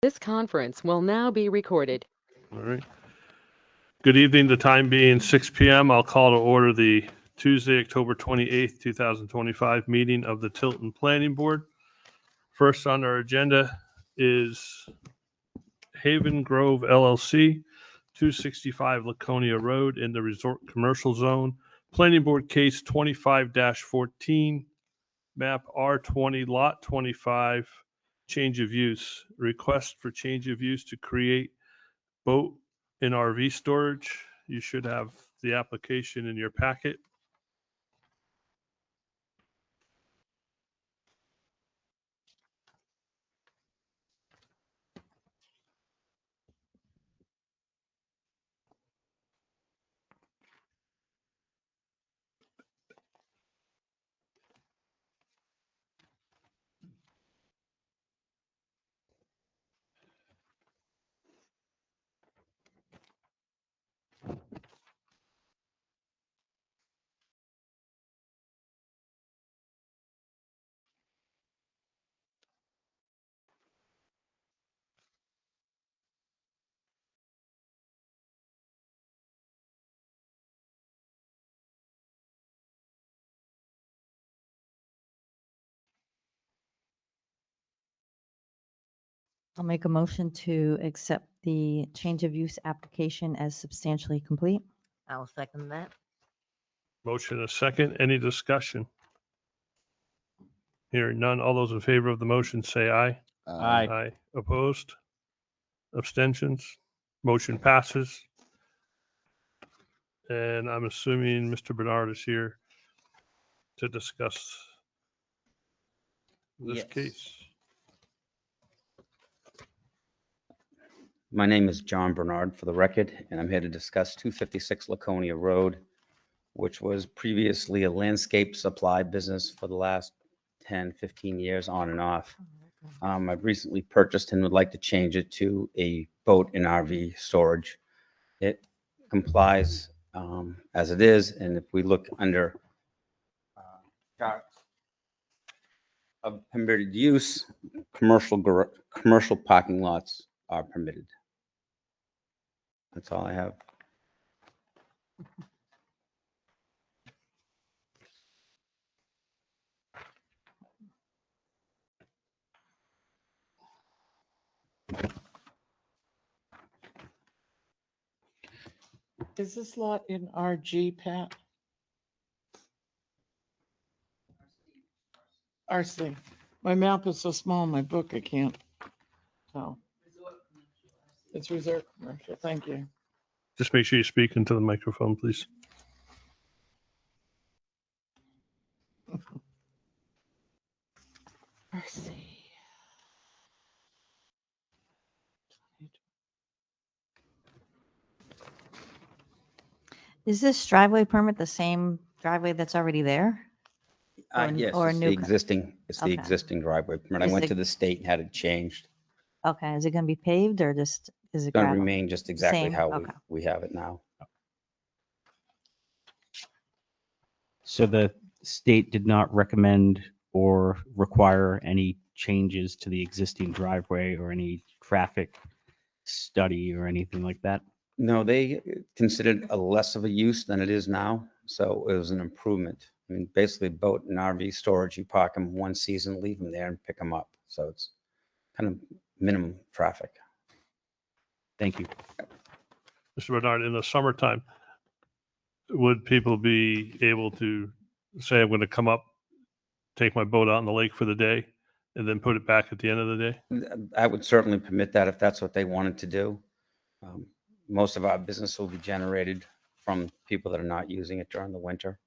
This conference will now be recorded. All right. Good evening. The time being 6 p.m. I'll call to order the Tuesday, October 28th, 2025 meeting of the Tilton Planning Board. First on our agenda is Haven Grove LLC, 265 Laconia Road in the Resort Commercial Zone. Planning Board Case 25-14, map R20, Lot 25, change of use. Request for change of use to create boat and RV storage. You should have the application in your packet. I'll make a motion to accept the change of use application as substantially complete. I'll second that. Motion a second. Any discussion? Hearing none. All those in favor of the motion say aye. Aye. Aye. Opposed? Abstentions? Motion passes. And I'm assuming Mr. Bernard is here to discuss this Yes. case. My name is John Bernard, for the record, and I'm here to discuss 256 Laconia Road, which was previously a landscape supply business for the last 10, 15 years on and off. I've recently purchased and would like to change it to a boat and RV storage. It complies as it is, and if we look under of permitted use, commercial parking lots are permitted. That's all I have. Is this lot in RG, Pat? RC. My map is so small in my book, I can't tell. It's reserved commercial. Thank you. Just make sure you speak into the microphone, please. RC. Is this driveway permit the same driveway that's already there? Or- Yes, or it's new the co- existing Okay. driveway permit. I Is went it- to the state and had it changed. Okay, is it going to be paved or just, is it It's going to gravel? remain just exactly Same, how okay. we have it now. So the state did not recommend or require any changes to the existing driveway or any traffic study or anything like that? No, they considered a less of a use than it is now, so it was an improvement. I mean, basically boat and RV storage, you park them one season, leave them there and pick them up. So it's kind of minimum traffic. Thank you. Mr. Bernard, in the summertime, would people be able to say, I'm going to come up, take my boat out on the lake for the day, and then put it back at the end of the day? I would certainly permit that if that's what they wanted to do. Most of our business will be generated from people that are not using it during the winter.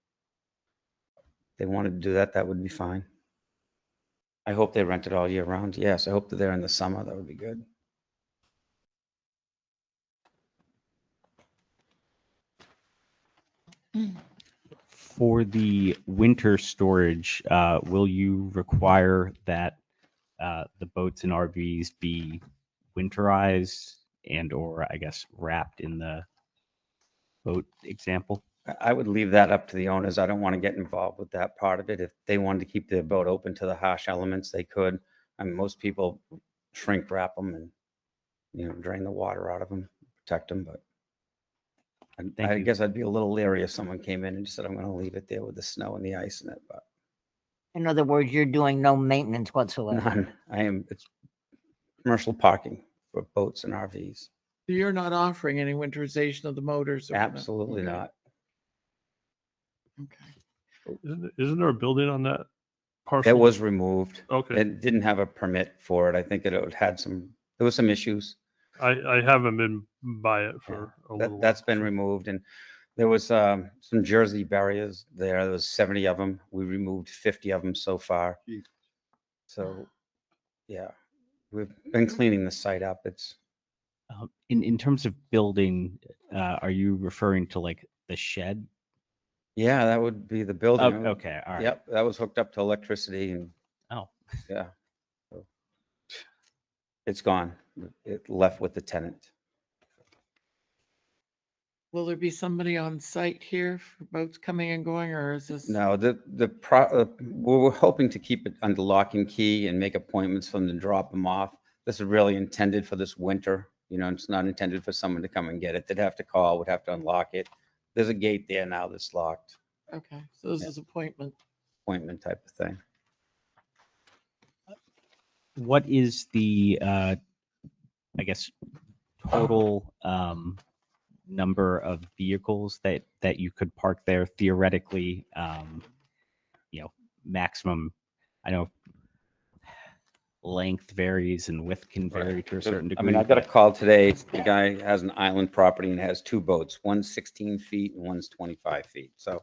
If they wanted to do that, that would be fine. I hope they rent it all year round. Yes, I hope they're there in the summer. That would be good. For the winter storage, will you require that the boats and RVs be winterized and or I guess wrapped in the boat example? I would leave that up to the owners. I don't want to get involved with that part of it. If they wanted to keep their boat open to the harsh elements, they could. I mean, most people shrink wrap them and drain the water out of them, protect them, but Thank I you. guess I'd be a little leery if someone came in and just said, I'm going to leave it there with the snow and the ice in it, but In other words, you're doing no maintenance whatsoever. none. It's commercial parking for boats and RVs. You're not offering any winterization of the motors? or whatnot? Absolutely Okay, not. Okay. Isn't there a building on that parcel? It was removed. Okay. It didn't have a permit for it. I think there was some issues. I haven't been by it for a little while. That's been so- removed, and there was some Jersey barriers there. There was 70 of them. We removed 50 of them so far. So, yeah, we've been cleaning the site up. It's In terms of building, are you referring to like the shed? yeah, that would be the Oh, building. okay, all right. Yep, that was hooked up to electricity, and Oh, yeah, so it's gone. It left with the tenant. Will there be somebody on site here for boats coming and going, or is this? No, we were hoping to keep it under lock and key and make appointments for them to drop them off. This is really intended for this winter. It's not intended for someone to come and get it. They'd have to call, would have to unlock it. There's a gate there now that's locked, Okay, so this is appointment. appointment type of thing. what is the, I guess, total number of vehicles that you could park there theoretically? Maximum, I know length varies and width can vary to a certain I degree. mean, I got a but- call today. The guy has an island property and has two boats. One's 16 feet and one's 25 feet. So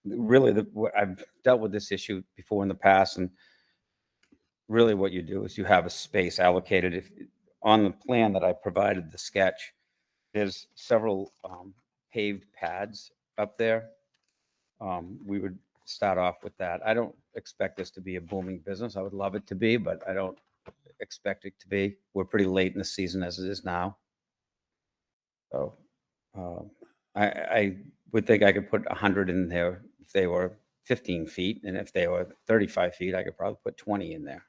really, I've dealt with this issue before in the past, and really what you do is you have a space allocated. If on the plan that I provided, the sketch, there's several paved pads up there. We would start off with that. I don't expect this to be a booming business. I would love it to be, but I don't expect it to be. We're pretty late in the season as it is now. So I would think I could put 100 in there if they were 15 feet, and if they were 35 feet, I could probably put 20 in there.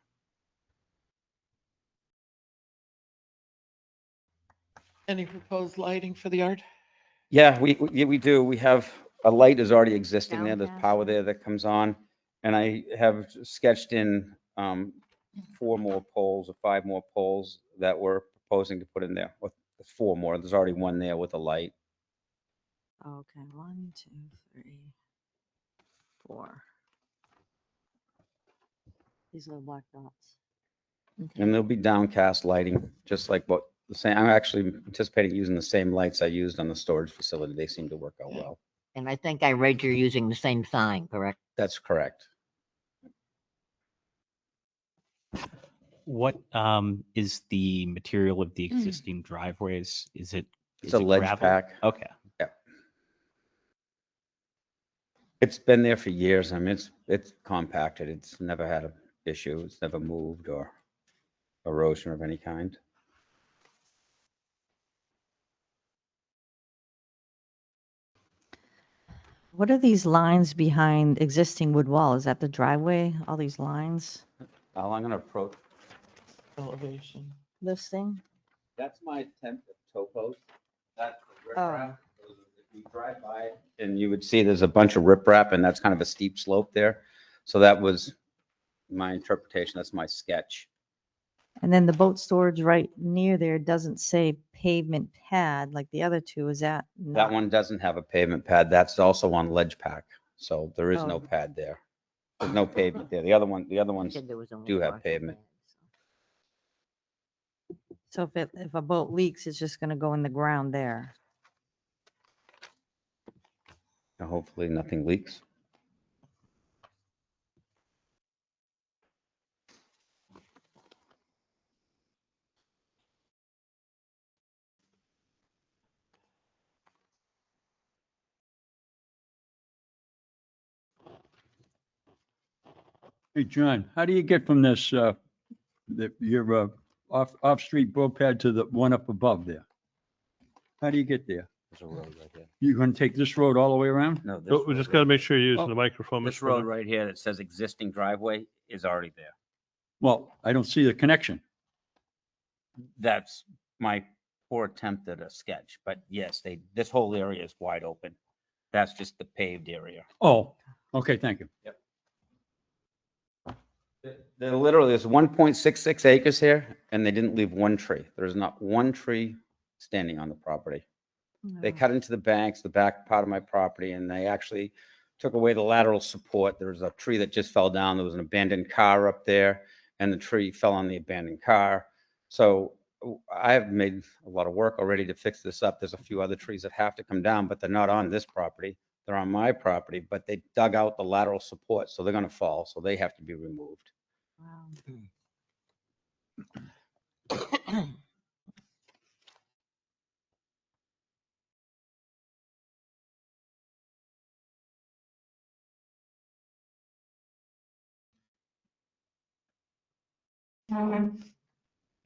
Any proposed lighting for the yard? Yeah, we do. We have, a light is already existing there. There's Downcast power light? there that comes on. And I have sketched in 4 more poles or 5 more poles that we're proposing to put in there. With 4 more. There's already one there with a light. Okay, 1, 2, 3, 4. These little black dots. And there'll be downcast lighting, just like what the same, I'm actually anticipating using the same lights I used on the storage facility. They seem to work out well. And I think I read you're using the same sign, correct? That's correct. What is the material of the existing driveways? Is it? It's is a it ledge gravel? pack. Okay. It's been there for years. I mean, it's compacted. It's never had an issue. It's never moved or erosion of any kind. What are these lines behind existing wood wall? Is that the driveway? All these lines? Now I'm gonna approach. Elevation. This thing? That's my attempt at topo. That's the Oh. riprap. If you drive by it, and you would see there's a bunch of riprap, and that's kind of a steep slope there. So that was my interpretation. That's my sketch. And then the boat storage right near there doesn't say pavement pad like the other two. Is that? That not- one doesn't have a pavement pad. That's also on ledge pack. So there is no Oh. pad there. There's no pavement there. The other You ones said there was only do have partial pavement. pads, So if a boat leaks, it's just gonna go in the ground there. And hopefully nothing leaks. Hey, John, how do you get from this, your off-street boat pad to the one up above there? How do you get there? There's a road right here. You gonna take this road all the way around? No, this Oh, we road just right- got to make sure you're using Oh, the microphone. This Mr. road Burnett. right here that says existing driveway is already there. Well, I don't see the connection. That's my poor attempt at a sketch, but yes, this whole area is wide open. That's just the paved area. Oh, okay, thank you. There literally is 1.66 acres here, and they didn't leave one tree. There's not one tree standing on the property. They No. cut into the banks, the back part of my property, and they actually took away the lateral support. There was a tree that just fell down. There was an abandoned car up there, and the tree fell on the abandoned car. So I have made a lot of work already to fix this up. There's a few other trees that have to come down, but they're not on this property. They're on my property, but they dug out the lateral support, so they're going to fall, so they have to be removed. Wow.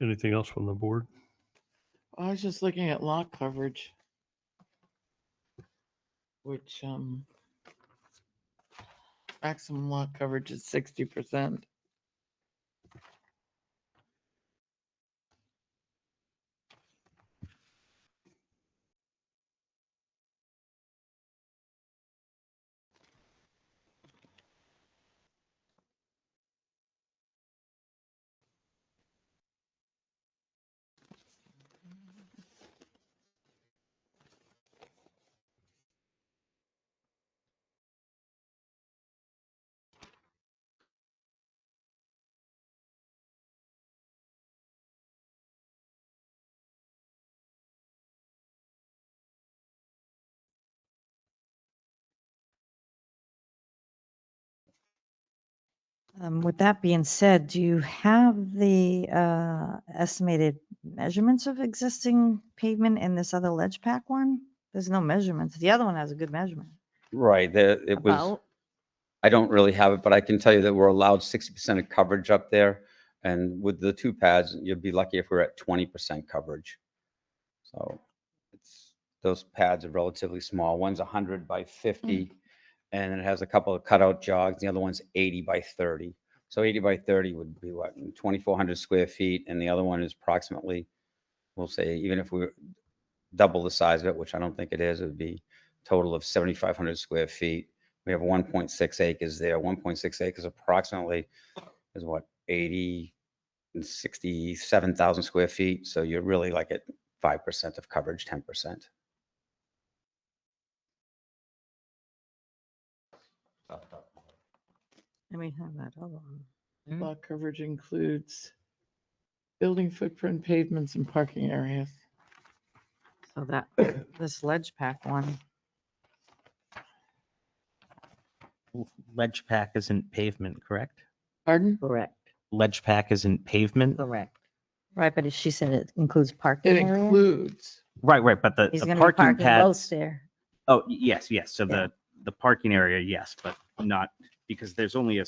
Anything else from the board? I was just looking at lot coverage. Which, maximum lot coverage is 60%. With that being said, do you have the estimated measurements of existing pavement in this other ledge pack one? There's no measurements. The other one has a good measurement. Right, it was, About, I don't really have it, but I can tell you that we're allowed 60% of coverage up there. And with the two pads, you'd be lucky if we're at 20% coverage. So those pads are relatively small. One's 100 by 50, and it has a couple of cutout jogs. The other one's 80 by 30. So 80 by 30 would be what, 2,400 square feet, and the other one is approximately, we'll say, even if we were double the size of it, which I don't think it is, it would be a total of 7,500 square feet. We have 1.6 acres there. 1.6 acres approximately is what, 80 and 67,000 square feet. So you're really like at 5% of coverage, 10%. let me have that other one. Lot coverage includes building footprint, pavements, and parking areas. So that, this ledge pack one, Ledge pack isn't pavement, correct? Pardon? Correct, Ledge pack isn't pavement? correct. right, but she said it includes parking It area? includes, Right, right, but He's the gonna be parking parking boats pads. there. Oh, yes, yes. So Yeah. the parking area, yes, but not, because there's only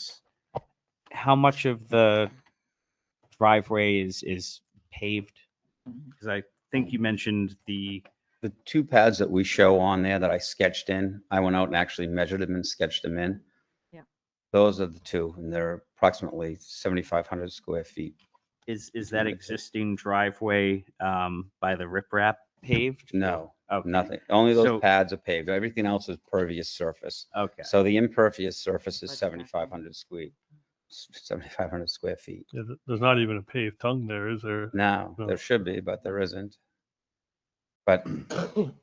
how much of the driveway is paved? Because I think you mentioned the, The two pads that we show on there that I sketched in, I went out and actually measured them and sketched them in. Yeah. Those are the two, and they're approximately 7,500 square feet. is that Between the two. existing driveway by the riprap paved? No, Okay. nothing. Only those So- pads are paved. Everything else is pervious surface. Okay. So the impervious surface is Ledge pack. 7,500 square feet. Yeah, there's not even a paved tongue there, is there? Now, No. there should be, but there isn't. But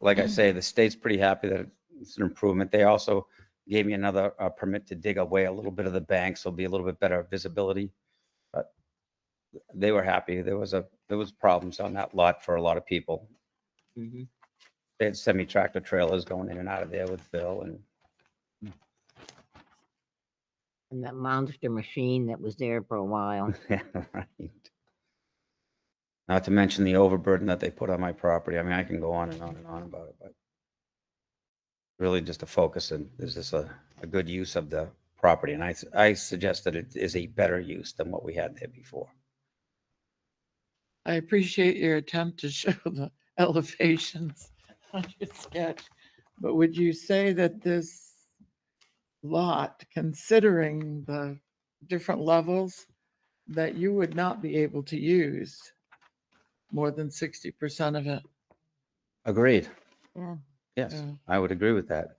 like I say, the state's pretty happy that it's an improvement. They also gave me another permit to dig away a little bit of the bank, so it'll be a little bit better visibility. But they were happy. There was problems on that lot for a lot of people. Mhm. They had semi-tractor trailers going in and out of there with Bill, and And that monster machine that was there for a while. right. Not to mention the overburden that they put on my property. I mean, I can go on and on and on about it, but really just a focus, and is this a good use of the property? And I suggest that it is a better use than what we had there before. I appreciate your attempt to show the elevations on your sketch, but would you say that this lot, considering the different levels, that you would not be able to use more than 60% of it. Agreed. Yeah. Yes, Yeah. I would agree with that.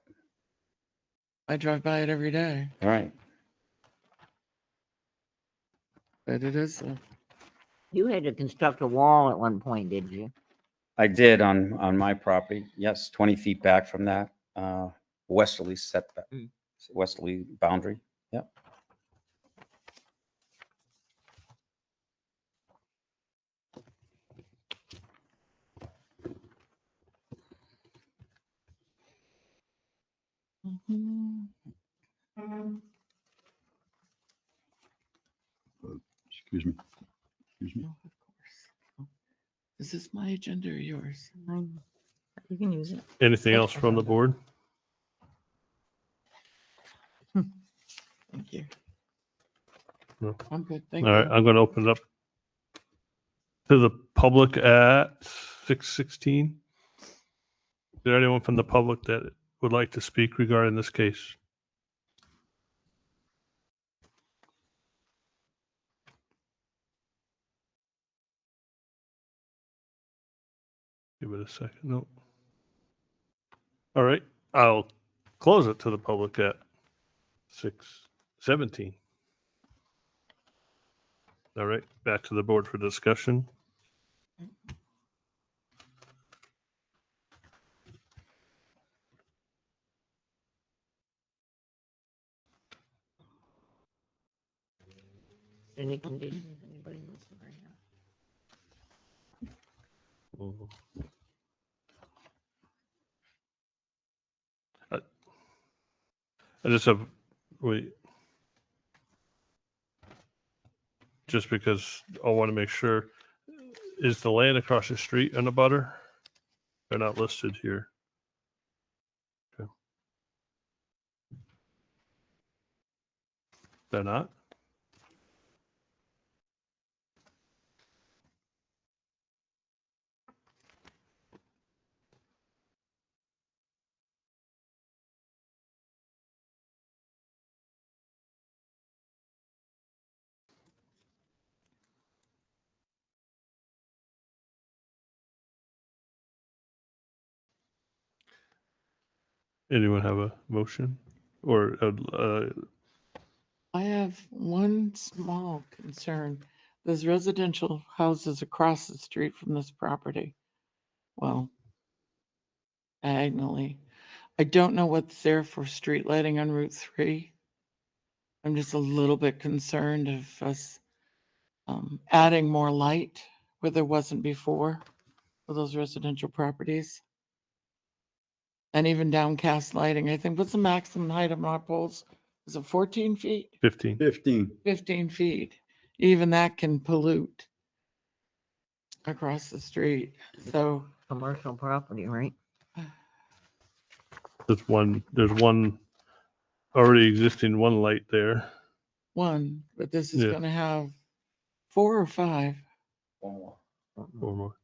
I drive by it every day, All right. but it is, You had to construct a wall at one point, did you? I did on my property. Yes, 20 feet back from that westerly setback, Mm. westerly boundary. Yep. Excuse me. Excuse me. of course. Is this my agenda or yours? Mine. You can use it. Anything else from the board? Thank you. No. I'm good, All thank right, you. I'm going to open it up to the public at 6:16. Is there anyone from the public that would like to speak regarding this case? Give it a second. No. All right, I'll close it to the public at 6:17. All right, back to the board for discussion. Any conditions? Anybody listen right now? Mhm. I just have, just because I want to make sure, is the land across the street in a butter? They're not listed here. Okay. They're not? Anyone have a motion or I have one small concern. There's residential houses across the street from this property. Well, diagonally. I don't know what's there for street lighting on Route 3. I'm just a little bit concerned of us adding more light where there wasn't before for those residential properties. And even downcast lighting. I think, what's the maximum height of our poles? Is it 14 feet? 15? 15. 15 feet. Even that can pollute across the street. So Commercial property, right? There's one already existing one light there. one, but this is Yeah. gonna have 4 or 5. One more. Or more.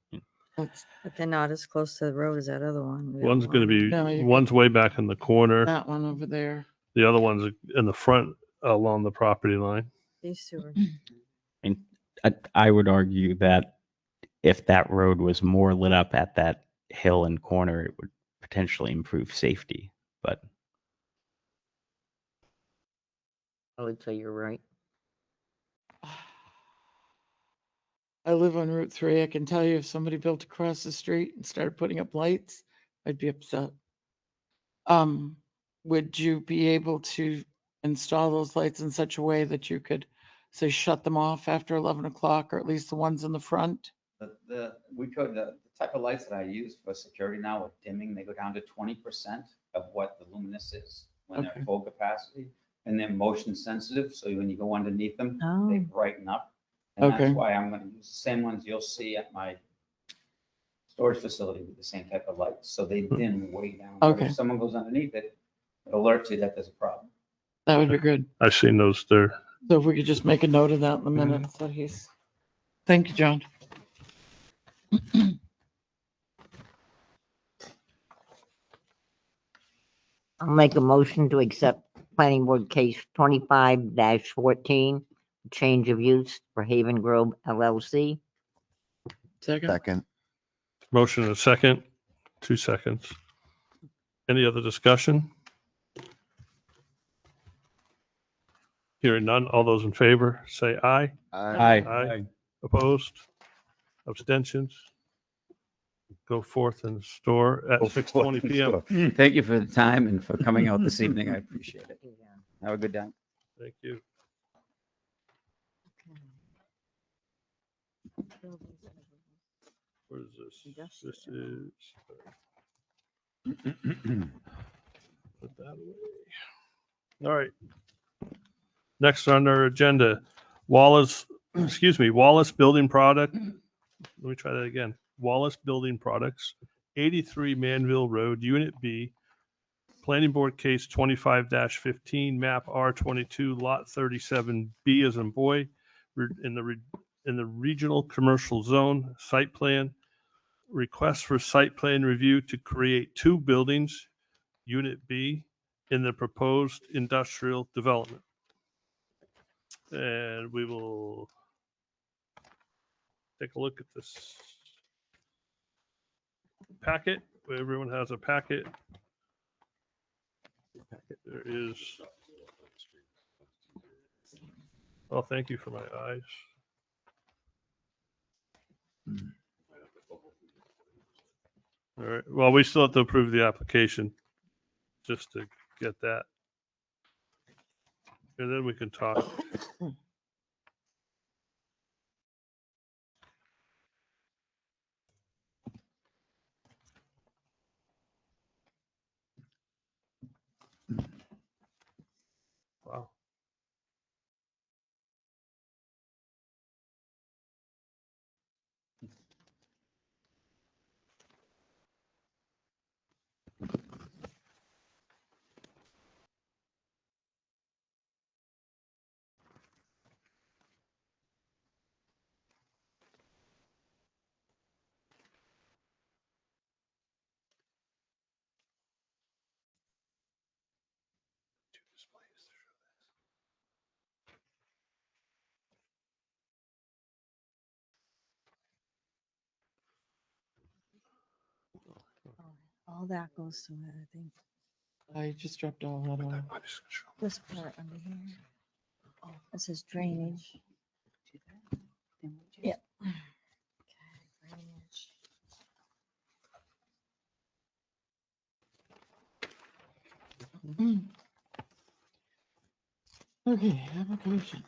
That's But they're not as close to the road as that other one. We got One's going to one. be, No, you- one's way back in the corner. that one over there. The other one's in the front along the property line. These two are. And I would argue that if that road was more lit up at that hill and corner, it would potentially improve safety. But I would say you're right. I live on Route 3. I can tell you if somebody built across the street and started putting up lights, I'd be upset. Would you be able to install those lights in such a way that you could, say, shut them off after 11 o'clock, or at least the ones in the front? The type of lights that I use for security now with dimming, they go down to 20% of what the luminous is when they're Okay. at full capacity. And they're motion sensitive, so when you go underneath them, they Oh. brighten up. And Okay. that's why I'm gonna use the same ones you'll see at my storage facility with the same type of lights, so they dim way down. But Okay. if someone goes underneath it, it alerts you that there's a problem. That would be good. I've seen those there. So if we could just make a note of that in the minutes that he's, thank you, John. I'll make a motion to accept planning board case 25-14, change of use for Haven Grove LLC. Second? Second. Motion and a second, 2 seconds. Any other discussion? Hearing none. All those in favor, say aye. Aye. Aye. Opposed? Abstentions? Go forth and store at 6:20 PM. Thank you for the time and for coming out this evening. I appreciate it. Have a good day. Thank you. What is this? This is. Put that away. All right. Next on our agenda, Wallace Building Product. Let me try that again. Wallace Building Products, 83 Manville Road, Unit B, Planning Board Case 25-15, Map R22, Lot 37B as in boy, in the Regional Commercial Zone, Site Plan. Request for site plan review to create 2 buildings, Unit B, in the proposed industrial development. And we will take a look at this packet. Everyone has a packet. There is. Oh, thank you for my eyes. All right. Well, we still have to approve the application just to get that. And then we can talk. Wow. All that goes to it, I think. I just dropped all that off. This part under here. Oh, it says drainage. Yep. Okay, drainage. Okay, application.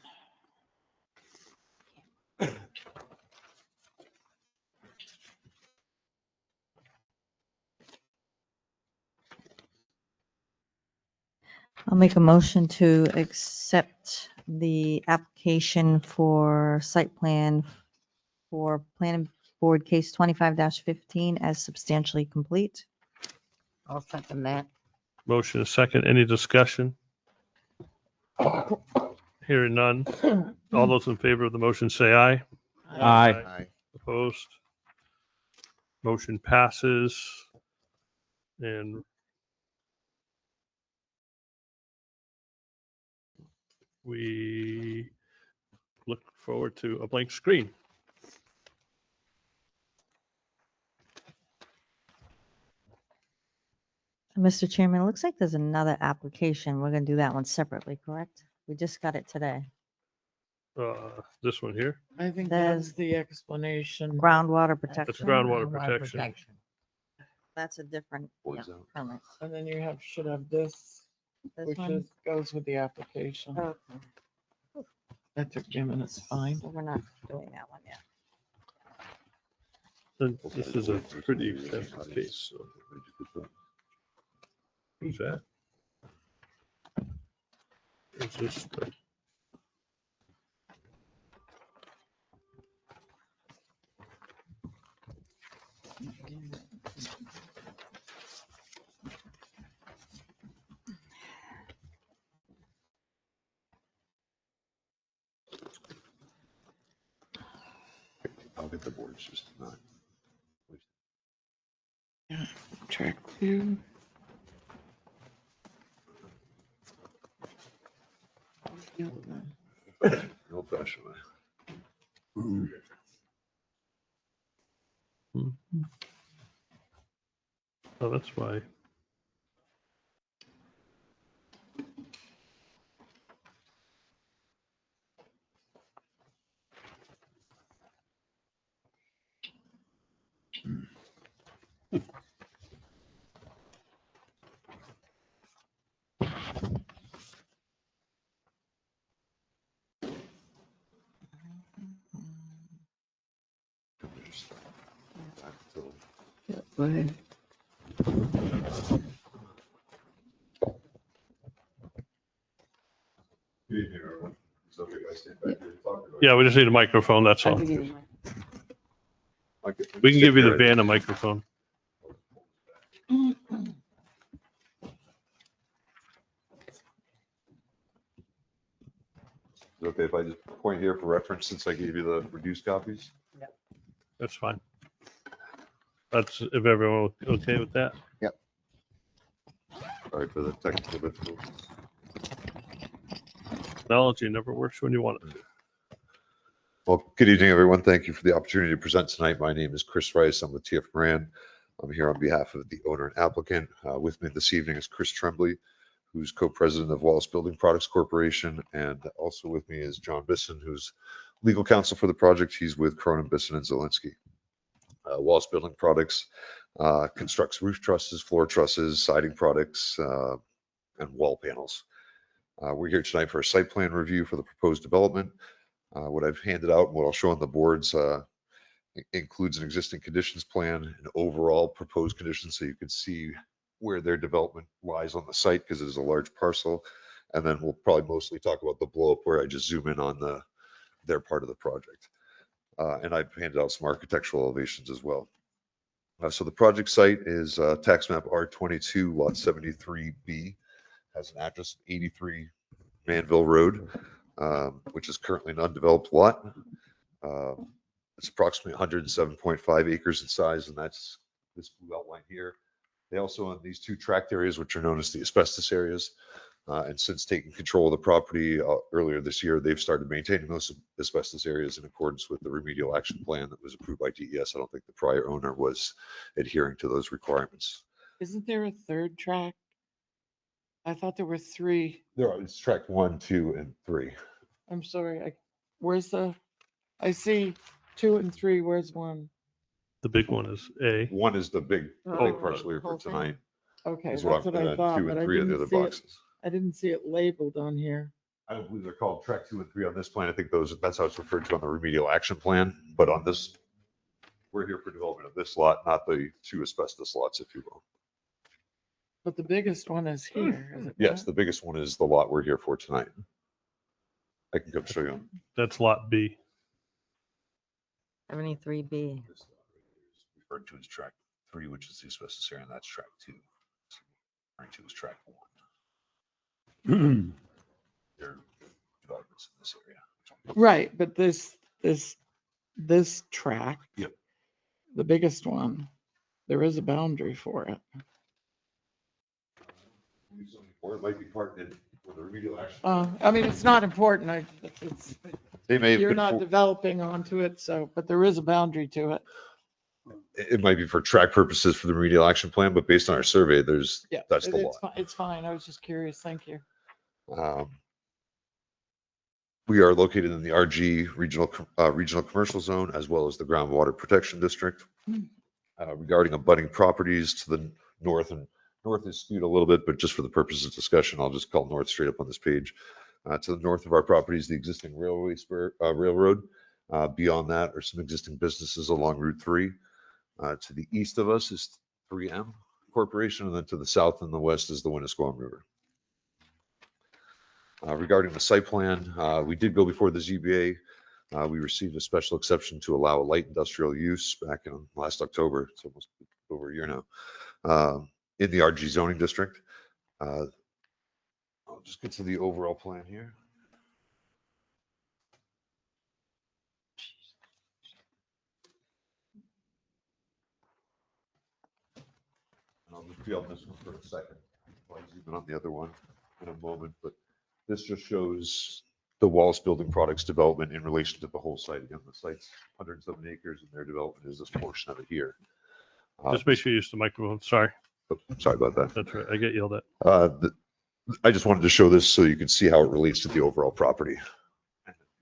I'll make a motion to accept the application for site plan for planning board case 25-15 as substantially complete. I'll second that. Motion is second. Any discussion? Hearing none. All those in favor of the motion say aye. Aye. Aye. Opposed? Motion passes. And we look forward to a blank screen. Mr. Chairman, it looks like there's another application. We're going to do that one separately, correct? We just got it today. This one here. I think There's- that's the explanation. Groundwater That's protection. groundwater protection. That's a different permit. And then you should have this, This which one? goes with the application. Okay, That took 2 minutes, fine. so we're not doing that one yet. And this is a pretty extensive case. So. Who's that? Is this the- I'll get the boards just not. Track 2. The other one. No pressure. Mhm. Oh, that's why. Yeah, go ahead. Yeah, we just need a microphone, that's all. We can give you the van a microphone. Is it okay if I just point here for reference since I gave you the reduced copies? That's fine. That's, if everyone okay with that? Sorry for the technical difficulties. Technology never works when you want it to. Well, good evening, everyone. Thank you for the opportunity to present tonight. My name is Chris Rice. I'm with TF Moran. I'm here on behalf of the owner and applicant. With me this evening is Chris Tremblay, who's co-president of Wallace Building Products Corporation. And also with me is John Bisson, who's legal counsel for the project. He's with Cronin, Bisson, and Zelinski. Wallace Building Products constructs roof trusses, floor trusses, siding products, and wall panels. We're here tonight for a site plan review for the proposed development. What I've handed out and what I'll show on the boards includes an existing conditions plan, an overall proposed conditions, so you can see where their development lies on the site because it is a large parcel. And then we'll probably mostly talk about the blow up where I just zoom in on their part of the project. And I've handed out some architectural elevations as well. So the project site is tax map R22 lot 73B, has an address of 83 Manville Road, which is currently an undeveloped lot. It's approximately 107.5 acres in size, and that's this blue outline here. They also own these two tract areas, which are known as the asbestos areas. And since taking control of the property earlier this year, they've started maintaining those asbestos areas in accordance with the remedial action plan that was approved by DES. I don't think the prior owner was adhering to those requirements. Isn't there a third track? I thought there were three. There are, it's tract 1, 2, and 3. I'm sorry. Where's I see 2 and 3. Where's 1? The big one is A. 1 is the big Oh, parcel here for whole thing. tonight. Okay, Is that's what what I and thought, 2 but and I 3 are the didn't other see it. boxes. I didn't see it labeled on here. I don't believe they're called track 2 and 3 on this plan. I think that's how it's referred to on the remedial action plan. But on this, we're here for development of this lot, not the 2 asbestos lots, if you will. But the biggest one is here, is it Yes, not? the biggest one is the lot we're here for tonight. I can come show you. That's lot B. 73B. This lot right here is referred to as track 3, which is the asbestos area, and that's track 2. Track 2 is track 1. There are developments in this area. Right, but this track. Yep. The biggest one, there is a boundary for it. Or it might be part in for the remedial action. I mean, it's not important. They may have You're been not for- developing onto it, so, but there is a boundary to it. it might be for track purposes for the remedial action plan, but based on our survey, Yeah, that's the lot. It's fine. I was just curious. Thank you. We are located in the RG regional commercial zone as well as the groundwater protection district. Regarding abutting properties to the north, and north is skewed a little bit, but just for the purposes of discussion, I'll just call north straight up on this page. To the north of our property is the existing railway spur, railroad. Beyond that are some existing businesses along Route 3. To the east of us is 3M Corporation, and then to the south and the west is the Winnisquam River. Regarding the site plan, we did go before the ZBA. We received a special exception to allow a light industrial use back in last October. It's almost over a year now, in the RG zoning district. I'll just get to the overall plan here. And I'll just be on this one for a second. I'll zoom in on the other one in a moment, but this just shows the Wallace Building Products development in relation to the whole site. Again, the site's 107 acres and their development is this portion of it here. Just make sure you use the microphone. Sorry, Sorry about that. that's right. I get yelled at. I just wanted to show this so you can see how it relates to the overall property.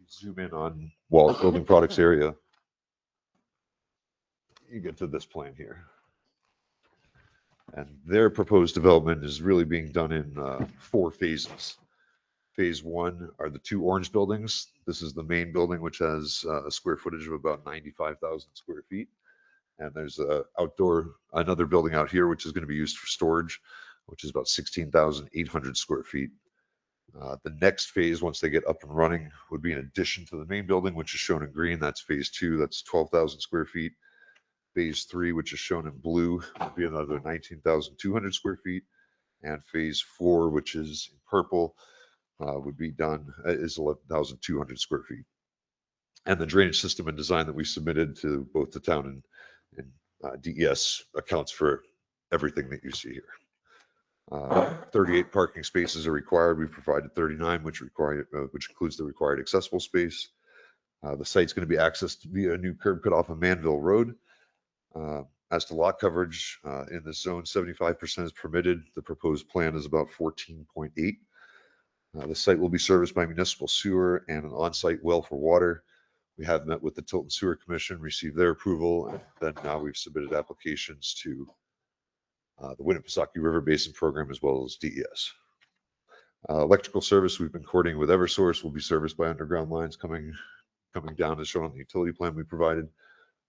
Zoom in on Wallace Building Products area. You get to this plan here. And their proposed development is really being done in 4 phases. Phase 1 are the 2 orange buildings. This is the main building, which has a square footage of about 95,000 square feet. And there's another building out here, which is going to be used for storage, which is about 16,800 square feet. The next phase, once they get up and running, would be in addition to the main building, which is shown in green. That's phase 2. That's 12,000 square feet. Phase 3, which is shown in blue, would be another 19,200 square feet. And phase 4, which is in purple, would be done is 11,200 square feet. And the drainage system and design that we submitted to both the town and DES accounts for everything that you see here. 38 parking spaces are required. We provided 39, which includes the required accessible space. The site's going to be accessed via a new curb cut off of Manville Road. As to lot coverage, in this zone, 75% is permitted. The proposed plan is about 14.8. The site will be serviced by municipal sewer and an on-site well for water. We have met with the Tilton Sewer Commission, received their approval, and then now we've submitted applications to the Winnipesaukee River Basin Program as well as DES. Electrical service we've been coordinating with Eversource will be serviced by underground lines coming down as shown on the utility plan we provided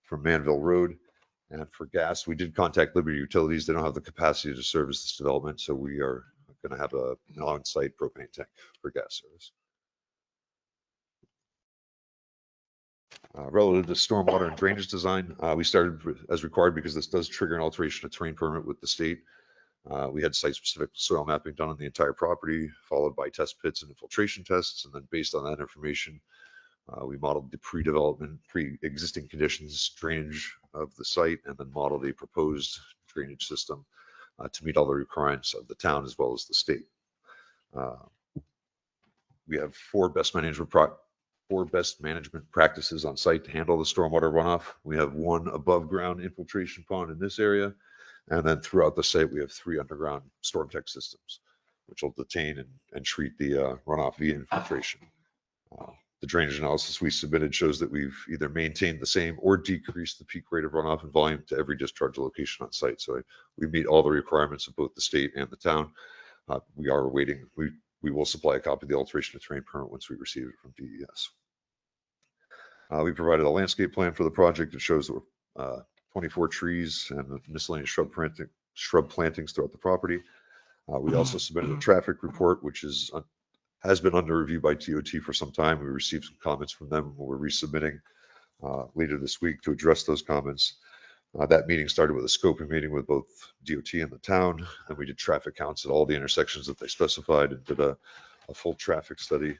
from Manville Road. And for gas, we did contact Liberty Utilities. They don't have the capacity to service this development, so we are going to have an on-site propane tank for gas service. Relative to stormwater and drainage design, we started as required because this does trigger an alteration of terrain permit with the state. We had site-specific soil mapping done on the entire property, followed by test pits and infiltration tests. And then based on that information, we modeled the pre-existing conditions, drainage of the site, and then modeled a proposed drainage system to meet all the requirements of the town as well as the state. We have 4 best management practices on site to handle the stormwater runoff. We have 1 above ground infiltration pond in this area. And then throughout the site, we have 3 underground storm tech systems, which will detain and treat the runoff via infiltration. The drainage analysis we submitted shows that we've either maintained the same or decreased the peak rate of runoff and volume to every discharge location on site. So we meet all the requirements of both the state and the town. We are awaiting, we will supply a copy of the alteration of terrain permit once we receive it from DES. We provided a landscape plan for the project that shows 24 trees and miscellaneous shrub plantings throughout the property. We also submitted a traffic report, which has been under review by DOT for some time. We received some comments from them. We're resubmitting later this week to address those comments. That meeting started with a scoping meeting with both DOT and the town, and we did traffic counts at all the intersections that they specified and did a full traffic study.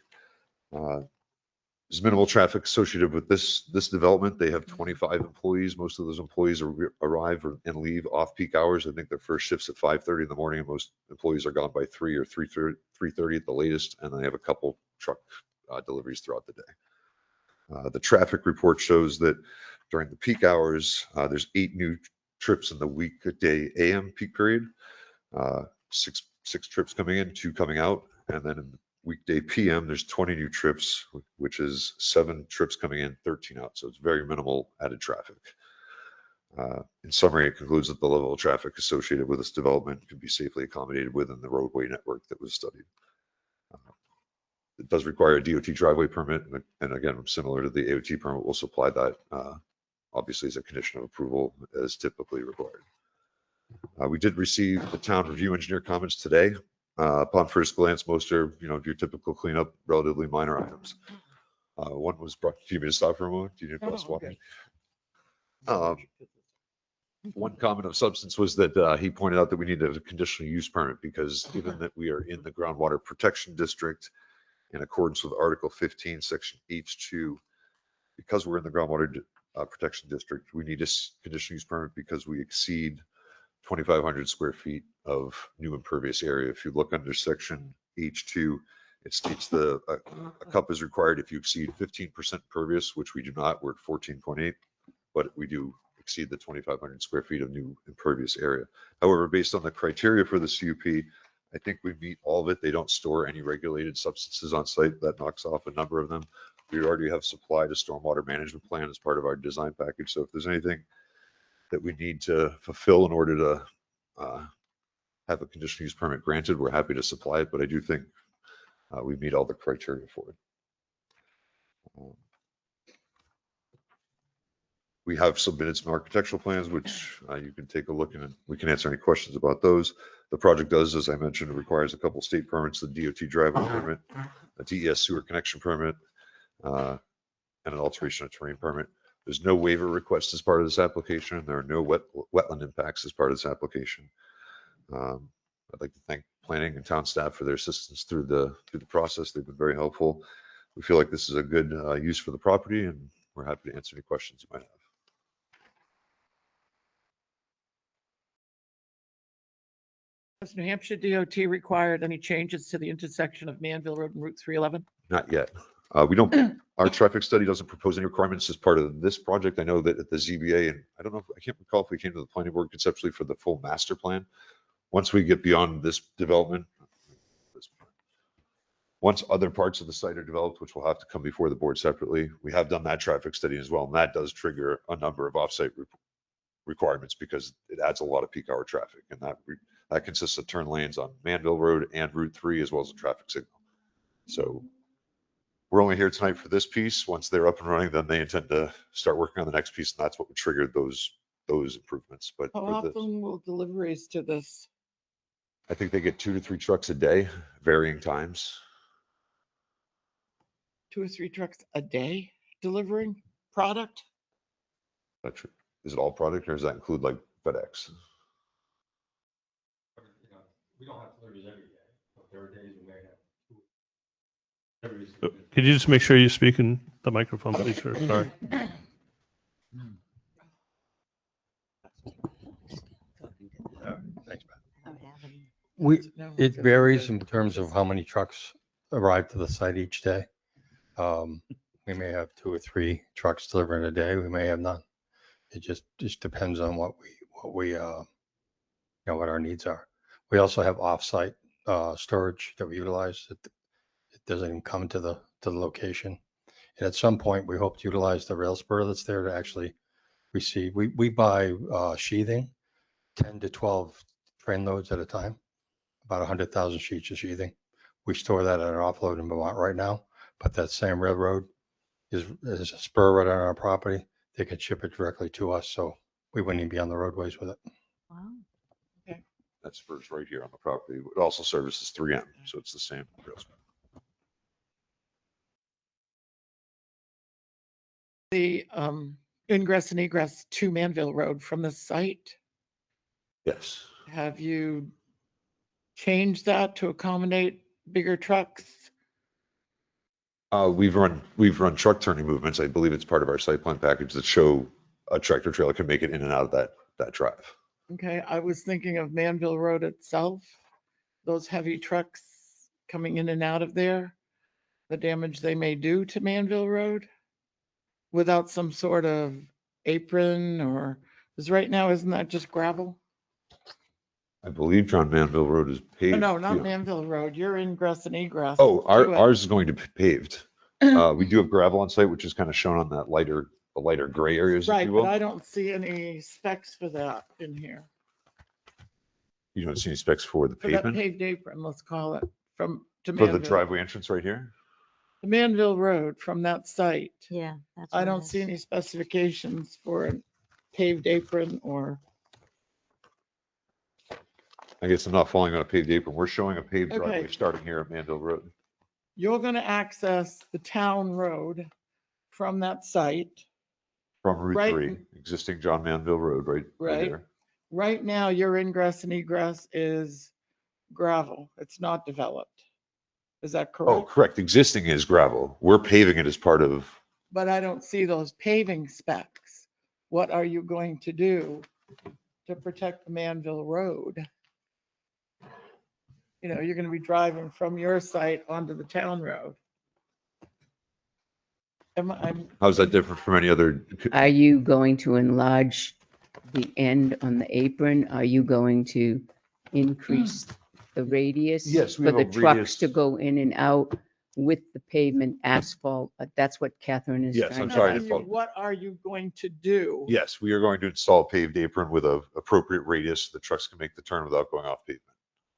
There's minimal traffic associated with this development. They have 25 employees. Most of those employees arrive and leave off-peak hours. I think their first shift's at 5:30 in the morning, and most employees are gone by 3 or 3:30 at the latest, and they have a couple truck deliveries throughout the day. The traffic report shows that during the peak hours, there's 8 new trips in the weekday AM peak period, 6 trips coming in, 2 coming out, and then in weekday PM, there's 20 new trips, which is 7 trips coming in, 13 out. So it's very minimal added traffic. In summary, it concludes that the level of traffic associated with this development can be safely accommodated within the roadway network that was studied. It does require a DOT driveway permit, and again, similar to the AOT permit, we'll supply that obviously as a condition of approval as typically required. We did receive the town review engineer comments today. Upon first glance, most are, your typical cleanup, relatively minor items. One was brought, do you need me to stop for a moment? Do you need a glass of water? One comment of substance was that he pointed out that we needed a conditional use permit because given that we are in the groundwater protection district in accordance with Article 15, Section H2, because we're in the groundwater protection district, we need a conditional use permit because we exceed 2,500 square feet of new impervious area. If you look under Section H2, It states a cup is required if you exceed 15% pervious, which we do not. We're at 14.8, but we do exceed the 2,500 square feet of new impervious area. However, based on the criteria for the CUP, I think we meet all of it. They don't store any regulated substances on site. That knocks off a number of them. We already have supplied a stormwater management plan as part of our design package. So if there's anything that we need to fulfill in order to have a conditional use permit granted, we're happy to supply it. But I do think we meet all the criteria for it. We have submitted some architectural plans, which you can take a look and we can answer any questions about those. The project does, as I mentioned, requires a couple state permits, the DOT driveway permit, a DES sewer connection permit, and an alteration of terrain permit. There's no waiver request as part of this application. There are no wetland impacts as part of this application. I'd like to thank planning and town staff for their assistance through the process. They've been very helpful. We feel like this is a good use for the property, and we're happy to answer any questions you might have. Has New Hampshire DOT required any changes to the intersection of Manville Road and Route 311? Not yet. We don't, our traffic study doesn't propose any requirements as part of this project. I know that at the ZBA, and I don't know, I can't recall if we came to the planning board conceptually for the full master plan. Once we get beyond this development, once other parts of the site are developed, which will have to come before the board separately, we have done that traffic study as well. And that does trigger a number of offsite requirements because it adds a lot of peak hour traffic. And that consists of turn lanes on Manville Road and Route 3, as well as a traffic signal. So we're only here tonight for this piece. Once they're up and running, then they intend to start working on the next piece. And that's what would trigger those improvements. But How often will deliveries to this? I think they get 2 to 3 trucks a day, varying times. 2 or 3 trucks a day delivering product? Is it all product or does that include like FedEx? We don't have deliveries every day, but there are days we may have 2. Could you just make sure you speak in the microphone, please, sir? Sorry. Thanks, Matt. It varies in terms of how many trucks arrive to the site each day. We may have 2 or 3 trucks delivering a day. We may have none. It just depends on what we what our needs are. We also have off-site storage that we utilize. It doesn't even come to the location. And at some point, we hope to utilize the rail spur that's there to actually receive. We buy sheathing, 10 to 12 train loads at a time, about 100,000 sheets of sheathing. We store that at an offload in Vermont right now, but that same railroad is a spur right on our property. They could ship it directly to us, so we wouldn't even be on the roadways with it. Wow. That spur's right here on the property. It also services 3M, so it's the same rail spur. The ingress and egress to Manville Road from the site, Yes. have you changed that to accommodate bigger trucks? We've run truck turning movements. I believe it's part of our site plan package that show a tractor trailer can make it in and out of that drive. Okay, I was thinking of Manville Road itself, those heavy trucks coming in and out of there, the damage they may do to Manville Road without some sort of apron or, because right now, isn't that just gravel? I believe John Manville Road is paved. No, not yeah. Manville Road, your ingress and egress. Oh, to it. ours is going to be paved. We do have gravel on site, which is kind of shown on that the lighter gray areas, if Right, you but will. I don't see any specs for that in here. You don't see any specs for the For that pavement? paved apron, let's call it, to For the Manville. driveway entrance right here? The Manville Road from that site. Yeah. That's I what it don't see is. any specifications for a paved apron or, I guess I'm not falling on a paved apron. We're showing a paved Okay. driveway starting here at Manville Road. you're gonna access the town road from that site. From Route Right. 3, existing John Manville Road, right Right. there. Right now, your ingress and egress is gravel. It's not developed. Is that Oh, correct? correct. Existing is gravel. We're paving it as part of, But I don't see those paving specs. What are you going to do to protect the Manville Road? you're going to be driving from your site onto the town road. How's that different from any other? Are you going to enlarge the end on the apron? Are you going to increase the radius? Yes, we for have a the trucks to radius. go in and out with the pavement asphalt? That's what Catherine is Yes, trying I'm to sorry to ask. fault. What are you going to do? Yes, we are going to install a paved apron with a appropriate radius. The trucks can make the turn without going off pavement.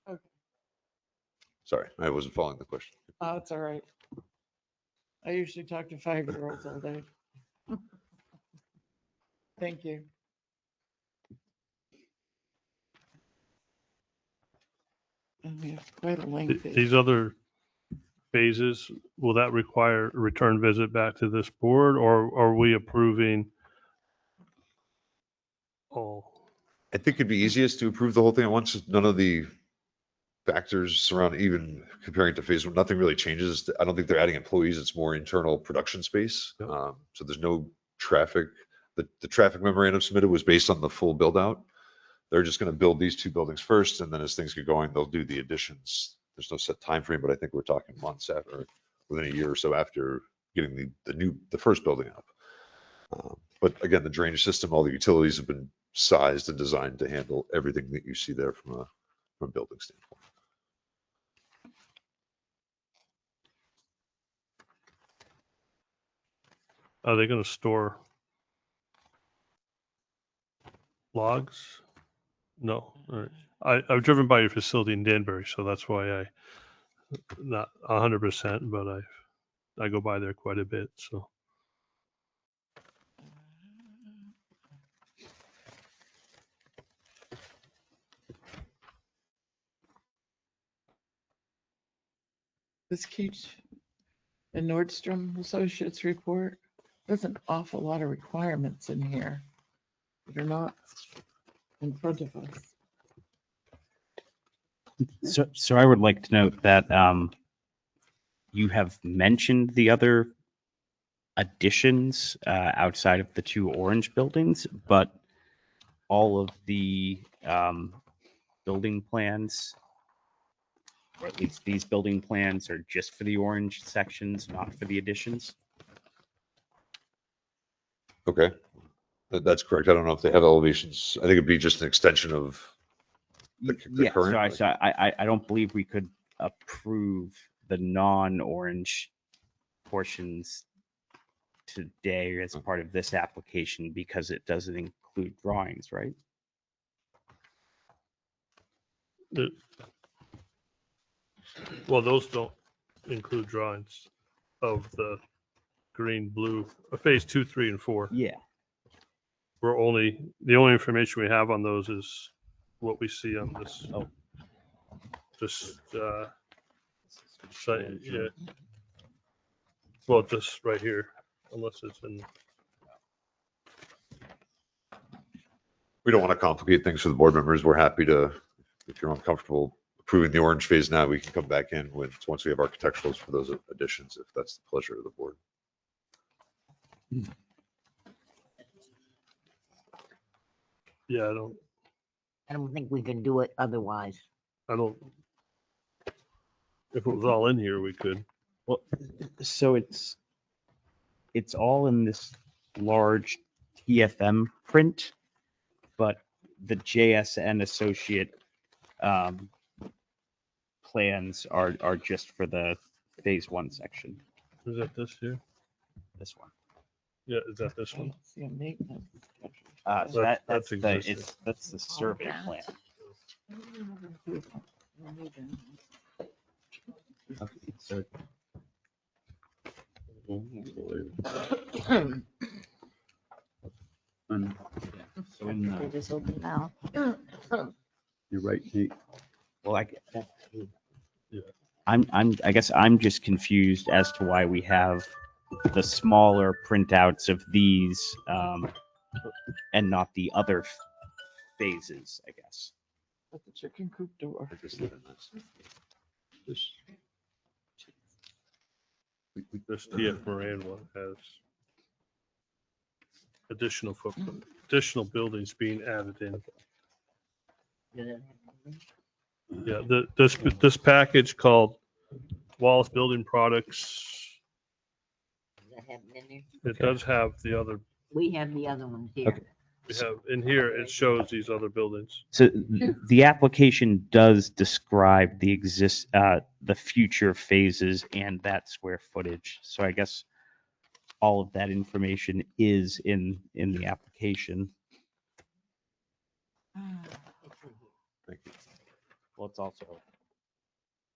Okay. Sorry, I wasn't following the question. Oh, it's all right. I usually talk to 5-year-olds all day. Thank you. And we have quite a lengthy. These other phases, will that require a return visit back to this board, or are we approving all? I think it'd be easiest to approve the whole thing at once. None of the factors surround, even comparing to phase one, nothing really changes. I don't think they're adding employees. It's more internal production space. Yep. So there's no traffic. The traffic memorandum submitted was based on the full build out. They're just going to build these two buildings first, and then as things get going, they'll do the additions. There's no set time frame, but I think we're talking months after, within a year or so after getting the first building up. But again, the drainage system, all the utilities have been sized and designed to handle everything that you see there from a building standpoint. Are they going to store logs? No. All right. I've driven by your facility in Danbury, so that's why not 100%, but I go by there quite a bit. So This Keach and Nordstrom Associates report, there's an awful lot of requirements in here that are not in front of us. So I would like to note that you have mentioned the other additions outside of the two orange buildings, but all of the building plans, or at least these building plans, are just for the orange sections, not for the additions. Okay, that's correct. I don't know if they have elevations. I think it'd be just an extension of the Yeah, current. so I don't believe we could approve the non-orange portions today as part of this application because it doesn't include drawings, right? well, those don't include drawings of the green, blue, phase 2, 3, and 4. Yeah. The only information we have on those is what we see on this. Just site, yeah. Well, just right here, unless it's in. We don't want to complicate things for the board members. We're happy to, if you're uncomfortable approving the orange phase now, we can come back in once we have architecturals for those additions, if that's the pleasure of the board. Yeah, I don't think we can do it otherwise. if it was all in here, we could. Well, so it's all in this large TFM print, but the JSN associate plans are just for the phase 1 section. Is that this here? This one. Yeah, is that this I one? don't see a maintenance schedule. So That's existing. that's the survey plan. Okay, so so in They the, just open now. You're right, Nate. well, I guess I'm just confused as to why we have the smaller printouts of these and not the other phases, I guess. At the chicken coop door. This TF Moran one has additional footprint, additional buildings being added in. Yeah, this package called Wallace Building Products, Does that have it in it does have the other, there? We have the other ones here. Okay. we have, in here, it shows these other buildings. So the application does describe the future phases and that square footage. So I guess all of that information is in the application. Thank you. Well, it's also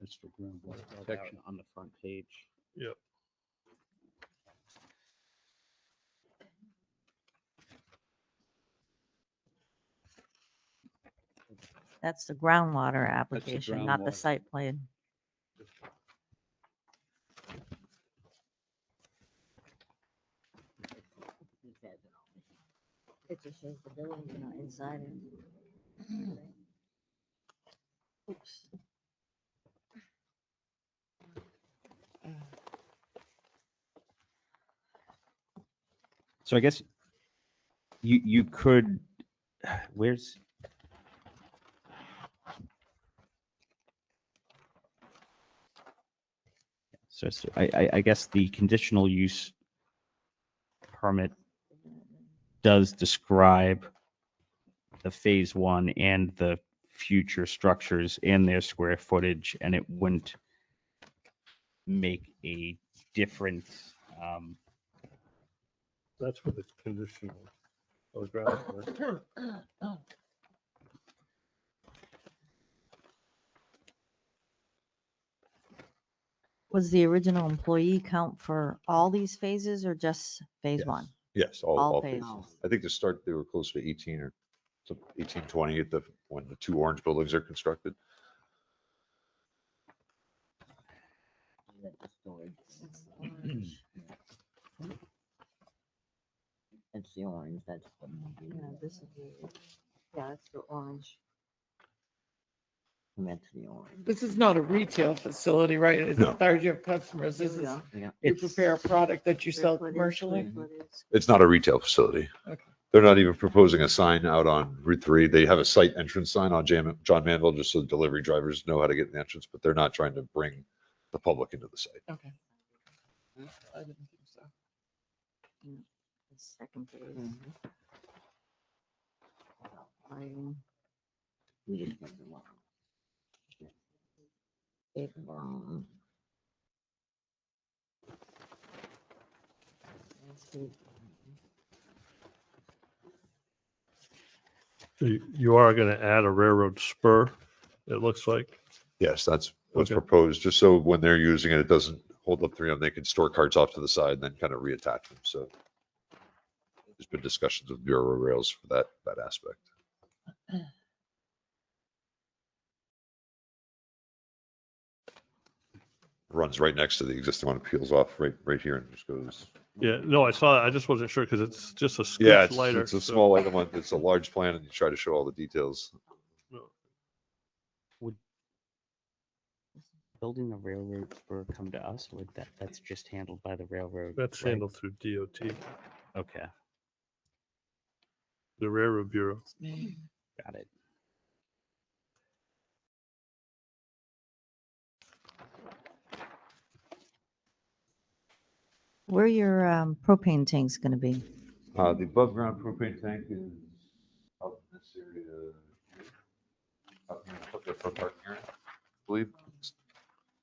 That's for groundwater spelled out protection. on the front page. Yep. That's the groundwater application, not the groundwater. site plan. It just shows the building, you know, inside and. Oops. So I guess you could, where's? So I guess the conditional use permit does describe the phase one and the future structures and their square footage, and it wouldn't make a difference. That's for the conditional. Oh, groundwater. Was the original employee count for all these phases or just phase Yes. one? Yes, all All phases. phases. I think to start, they were close to 18 or to 18, 20 at when the two orange buildings are constructed. That's the storage. That's the orange, that's the. Yeah, this is the, yeah, that's the orange. That's the orange. This is not a retail facility, right? As No. far as you have customers, this is, Yeah. you prepare a product that you sell Square footage, commercially? square footage. It's not a retail facility. Okay. They're not even proposing a sign out on Route 3. They have a site entrance sign on John Manville, just so delivery drivers know how to get in the entrance, but they're not trying to bring the public into the site. Okay. I didn't think so. The second phase. Mhm. Lighting. We just got the one. Big one. So you are going to add a railroad spur, it looks like. Yes, that's what's Okay. proposed, just so when they're using it, it doesn't hold up 3 of them. They can store carts off to the side and then kind of reattach them. So there's been discussions with Bureau of Rails for that aspect. Runs right next to the existing one, peels off right here and just goes. Yeah, no, I saw that. I just wasn't sure because it's just a Yeah, sketch lighter. it's a so- small item. It's a large plan and you try to show all the details. Would building a railroad spur come to us, or that's just handled by the railroad? That's right? handled through DOT, Okay, the Railroad Bureau. got it. Where are your propane tanks gonna be? The above ground propane tank is up in this area. Up there for parking area, I believe.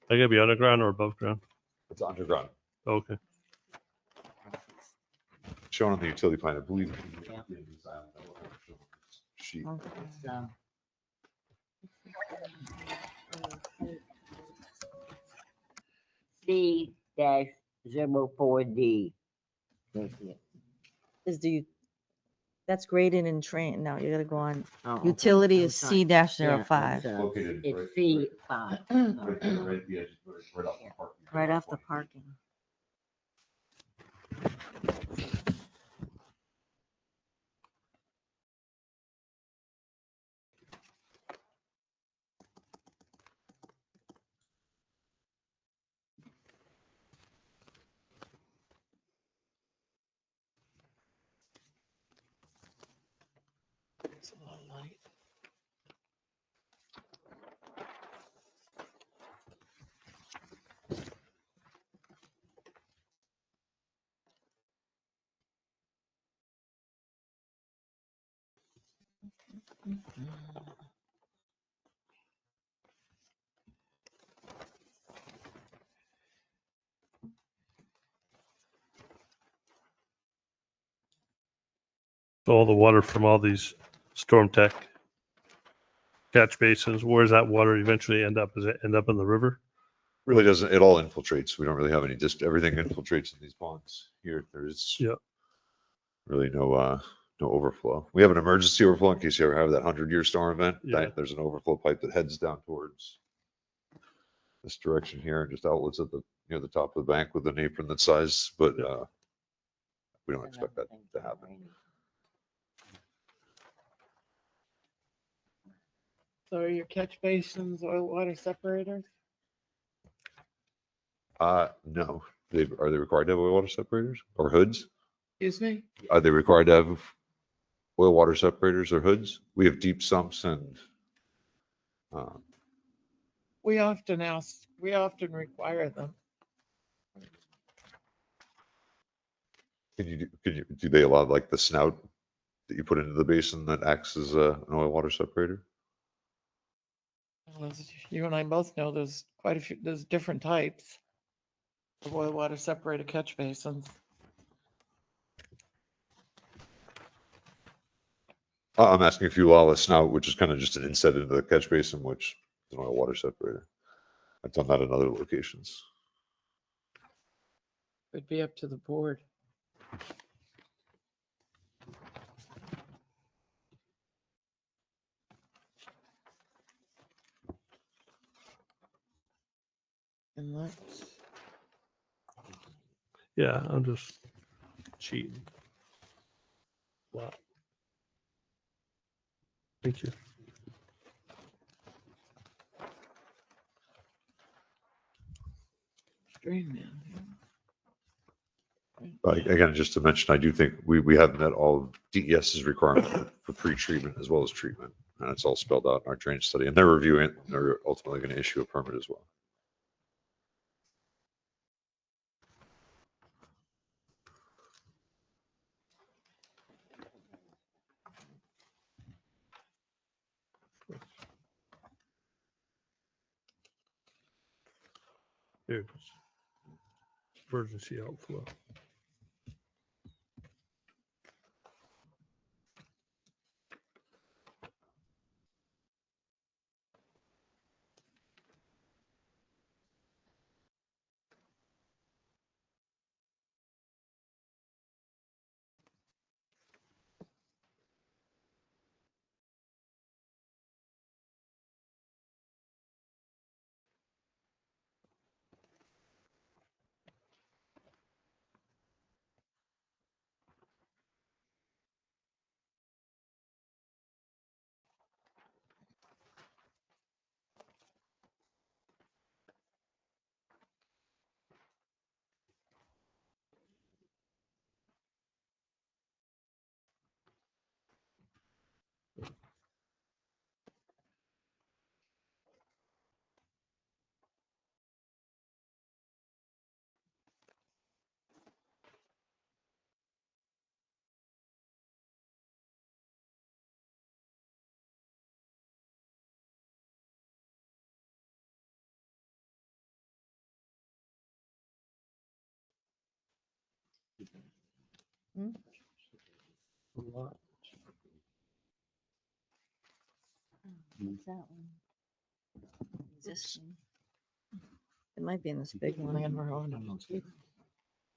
They gotta be underground or above ground? It's underground. Okay. Shown on the utility plan, I believe. Yeah. Sheet. It's, C dash 04D. That's it. Is the, that's graded in train, no, you gotta go on, Oh, okay. utility I'm is sorry. C dash Yeah, 05. Located It's right- C5. Right at the edge, right off the parking. Right off the parking. It's a little light. So all the water from all these storm tech catch basins, where's that water eventually end up? Does it end up in the river? Really doesn't, it all infiltrates. We don't really have any, just everything infiltrates in these ponds here. There's Yeah. really no overflow. We have an emergency overflow in case you ever have that 100-year storm event. Yeah. There's an overflow pipe that heads down towards this direction here, and just outlets at the near the top of the bank with an apron that size, but Yeah. we don't expect that to happen. So are your catch basins oil water separators? No. Are they required to have oil water separators or hoods? Excuse me? Are they required to have oil water separators or hoods? We have deep sumps and We often require them. do they allow like the snout that you put into the basin that acts as an oil water separator? Well, as you and I both know, there's quite a few, there's different types of oil water separated catch basins. I'm asking if you allow a snout, which is kind of just an inset into the catch basin, which is an oil water separator. I've done that in other locations. It'd be up to the board. And let's, Yeah, I'm just cheating. Wow. Thank you. Stream Man. Again, just to mention, I do think we have met all of DES's requirement for pre-treatment as well as treatment. And it's all spelled out in our drainage study. And they're reviewing it. And they're ultimately going to issue a permit as well. Here it is. Emergency outflow. Hmm? What's that one? Existing. It might be in this big one.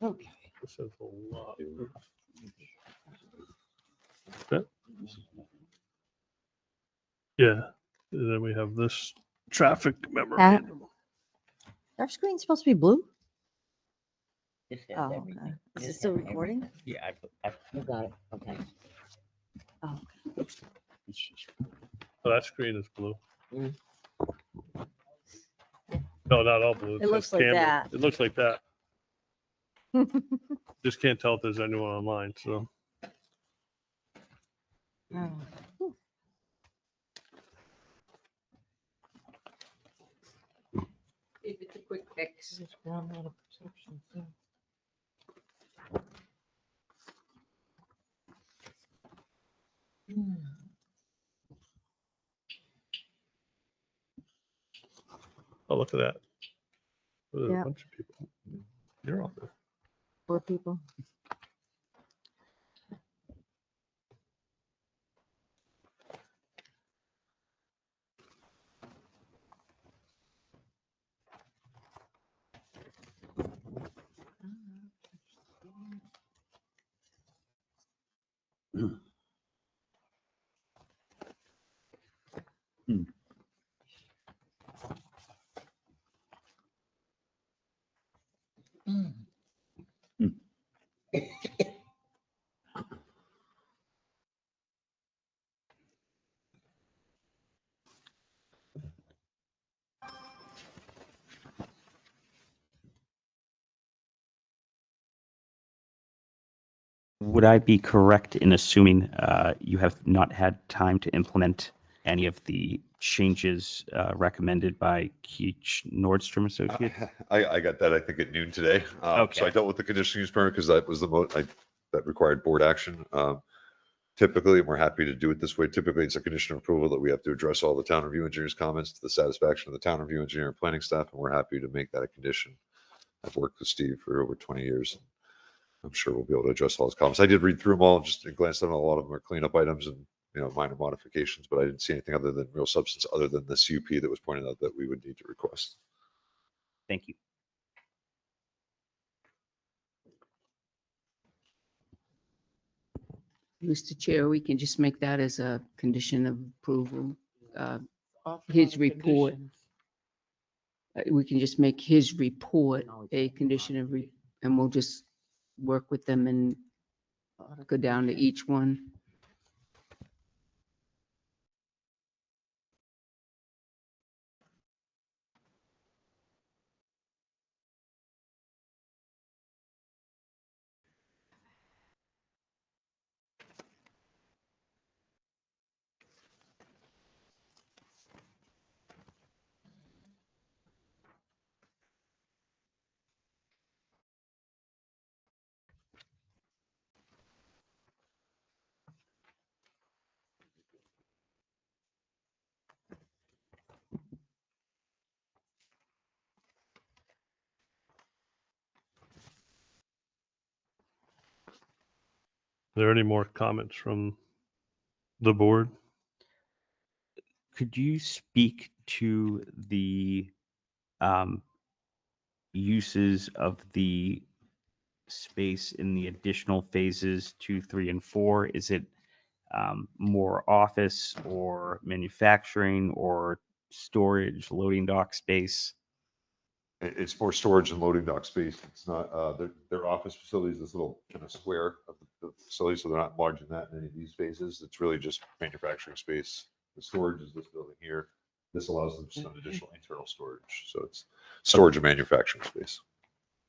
Okay. This is a lot. Okay. Yeah. And then we have this traffic memorandum. Our screen's supposed to be blue? This has Oh, everything. okay. Is it This still has recording? everything. You got it, okay. Oh, Oh, that screen is blue. Mm. No, not all blue. It says looks like camera. that. It looks like that. Just can't tell if there's anyone online, so. oh. If it's a quick fix. There's groundwater protection, too. Oh, look at that. There's a Yeah. bunch of people. You're on there. 4 people. Would I be correct in assuming you have not had time to implement any of the changes recommended by Keach Nordstrom Associates? I got that, I think, at noon today. So I Okay. dealt with the conditional use permit because that was that required board action. Typically, and we're happy to do it this way, typically it's a condition of approval that we have to address all the town review engineer's comments to the satisfaction of the town review engineer and planning staff, and we're happy to make that a condition. I've worked with Steve for over 20 years. I'm sure we'll be able to address all his comments. I did read through them all, just glanced at them. A lot of them are cleanup items and, minor modifications, but I didn't see anything other than real substance, other than the CUP that was pointed out that we would need to request. Thank you. Mr. Chair, we can just make that as a condition of approval. Awful His lot of report. conditions. We can just make his report a condition of, and we'll just work with them and Lot of go down to each one. Are there any more comments from the board? Could you speak to the uses of the space in the additional phases 2, 3, and 4? Is it more office or manufacturing or storage, loading dock space? It's more storage and loading dock space. It's not, their office facilities, this little kind of square of the facility, so they're not enlarging that in any of these phases. It's really just manufacturing space. The storage is this building here. This allows them some additional internal storage. So it's storage and manufacturing space.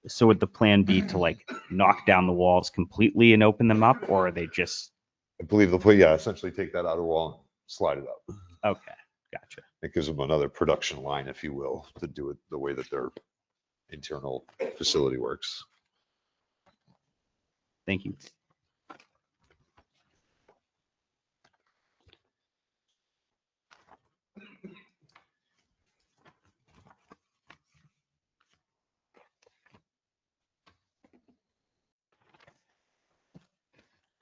So would the plan be to like knock down the walls completely and open them up, or are they just, I believe they'll put, yeah, essentially take that outer wall and slide it up. okay, gotcha. It gives them another production line, if you will, to do it the way that their internal facility works. Thank you.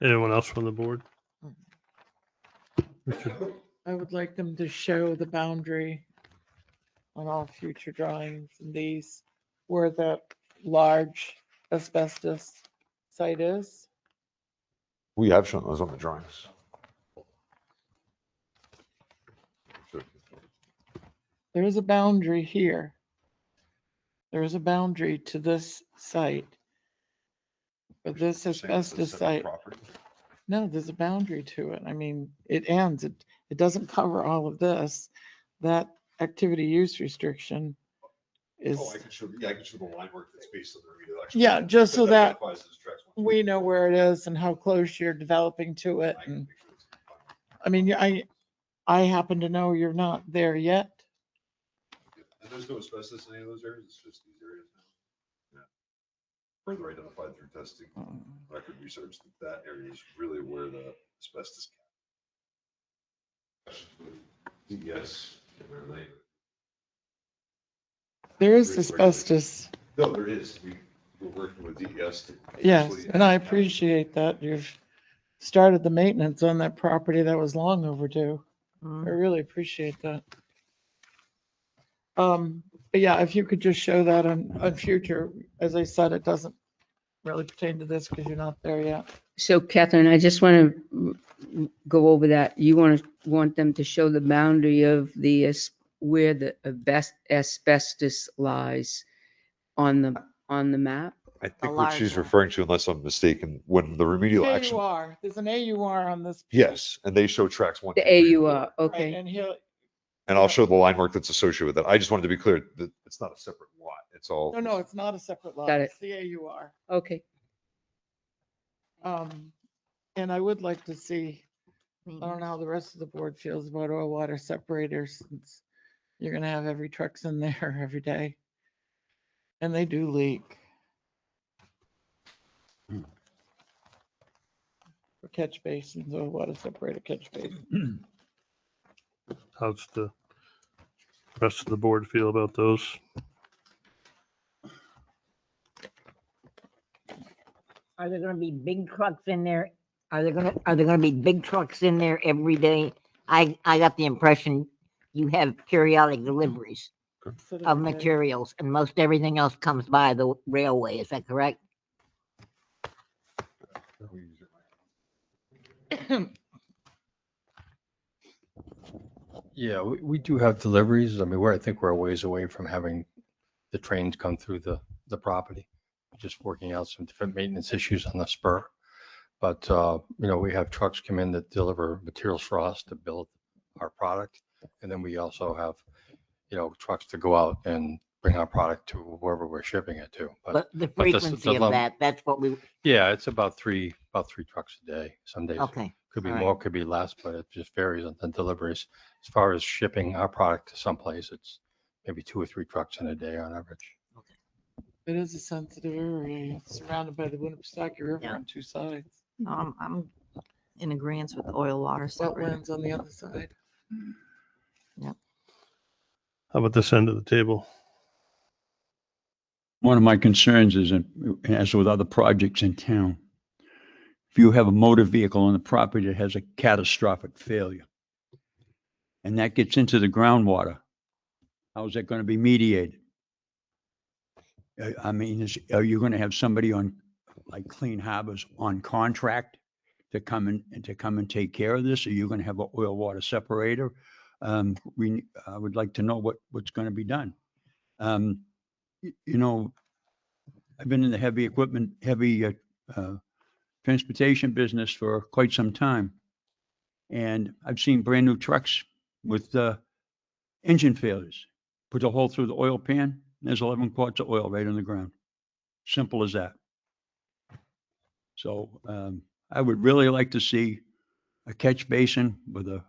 Anyone else from the board? Richard? I would like them to show the boundary on all future drawings and these, where that large asbestos site is. We have shown those on the drawings. There is a boundary here. There is a boundary to this site. But this asbestos site, no, there's a boundary to it. I mean, it ends, it doesn't cover all of this. That activity use restriction is, Oh, I can show the line work that's based on the read. yeah, just so that we know where it is and how close you're developing to it. And I mean, I happen to know you're not there yet. And there's no asbestos in any of those areas, it's just these areas now. Yeah. Further identified through testing, record research, that area is really where the asbestos. Yes. There is asbestos. No, there is. We're working with DES to. Yes, actually- and I appreciate that you've started the maintenance on that property that was long overdue. I Mm. really appreciate that. But yeah, if you could just show that on future, as I said, it doesn't really pertain to this because you're not there yet. So Catherine, I just want to go over that. You want them to show the boundary of the, where the asbestos lies on the map? I think what large she's one. referring to, unless I'm mistaken, when the remedial action, AUR, there's an AUR on this. piece. yes, and they show tracks 1, The 2, 3, and AUR, 4. Right, okay. and here, And I'll show the line work that's associated with that. I just wanted to be clear that it's not a separate lot. It's all. no, it's not a separate lot. Got it. It's the AUR. Okay. And I would like to see, I don't know how the rest of the board feels about oil water separators, since you're gonna have every trucks in there every day. And they do leak. For catch basins, oil water separator catch basin. How's the rest of the board feel about those? Are there gonna be big trucks in there? Are there gonna be big trucks in there every day? I got the impression you have periodic deliveries of materials and most everything else comes by the railway. Is that correct? Yeah, we do have deliveries. I mean, I think we're a ways away from having the trains come through the property. Just working out some different maintenance issues on the spur. But, we have trucks come in that deliver materials for us to build our product. And then we also have, trucks to go out and bring our product to wherever we're shipping it to. But the but this- frequency the of lump- that, that's what we, Yeah, it's about three trucks a day. Some days okay. could be all right. more, could be less, but it just varies on the deliveries. As far as shipping our product to someplace, it's maybe 2 or 3 trucks in a day on average. It is a sensitive area, it's surrounded by the Winnipesaukee River Yeah. on 2 sides, I'm in agreement with the oil water separator. wetlands on the other side. How about this end of the table? One of my concerns is, as with other projects in town, if you have a motor vehicle on the property that has a catastrophic failure, and that gets into the groundwater, how is that going to be mediated? I mean, are you going to have somebody on, like Clean Harbors, on contract to come and take care of this? Are you going to have an oil water separator? I would like to know what's going to be done. I've been in the heavy transportation business for quite some time. And I've seen brand new trucks with engine failures. Put a hole through the oil pan, there's 11 quarts of oil right on the ground. Simple as that. So I would really like to see a catch basin with a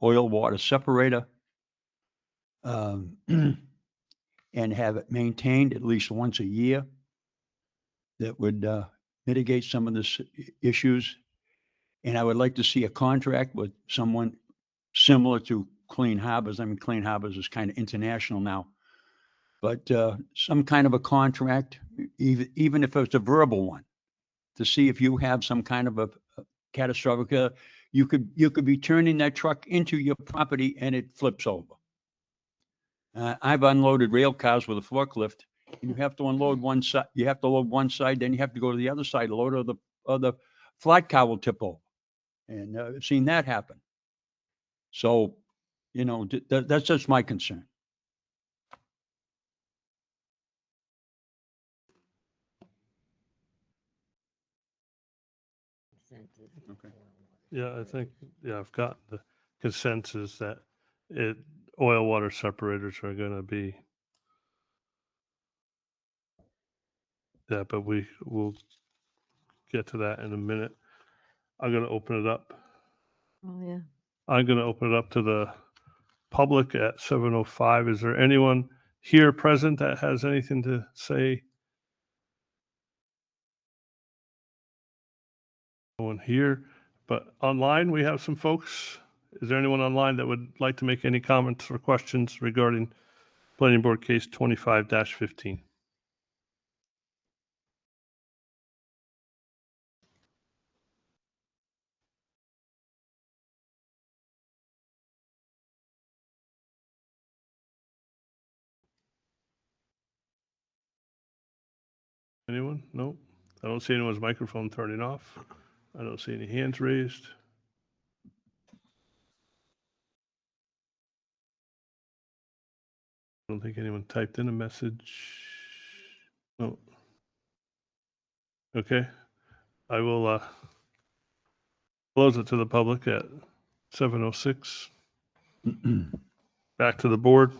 oil water separator and have it maintained at least once a year. That would mitigate some of the issues. And I would like to see a contract with someone similar to Clean Harbors. I mean, Clean Harbors is kind of international now. But some kind of a contract, even if it's a verbal one, to see if you have some kind of a catastrophic, you could be turning that truck into your property and it flips over. I've unloaded rail cars with a forklift. You have to unload one side. You have to load one side, then you have to go to the other side. Load of the flat car will tip over, and I've seen that happen. So, that's just my concern. Yeah, I think, I've got the consensus that oil water separators are going to be. Yeah, but we'll get to that in a minute. I'm going to open it up. Oh, yeah. I'm going to open it up to the public at 7:05. Is there anyone here present that has anything to say? No one here, but online we have some folks. Is there anyone online that would like to make any comments or questions regarding Planning Board Case 25-15. Anyone? No? I don't see anyone's microphone turning off. I don't see any hands raised. I don't think anyone typed in a message. No. Okay. I will close it to the public at 7:06. Back to the board.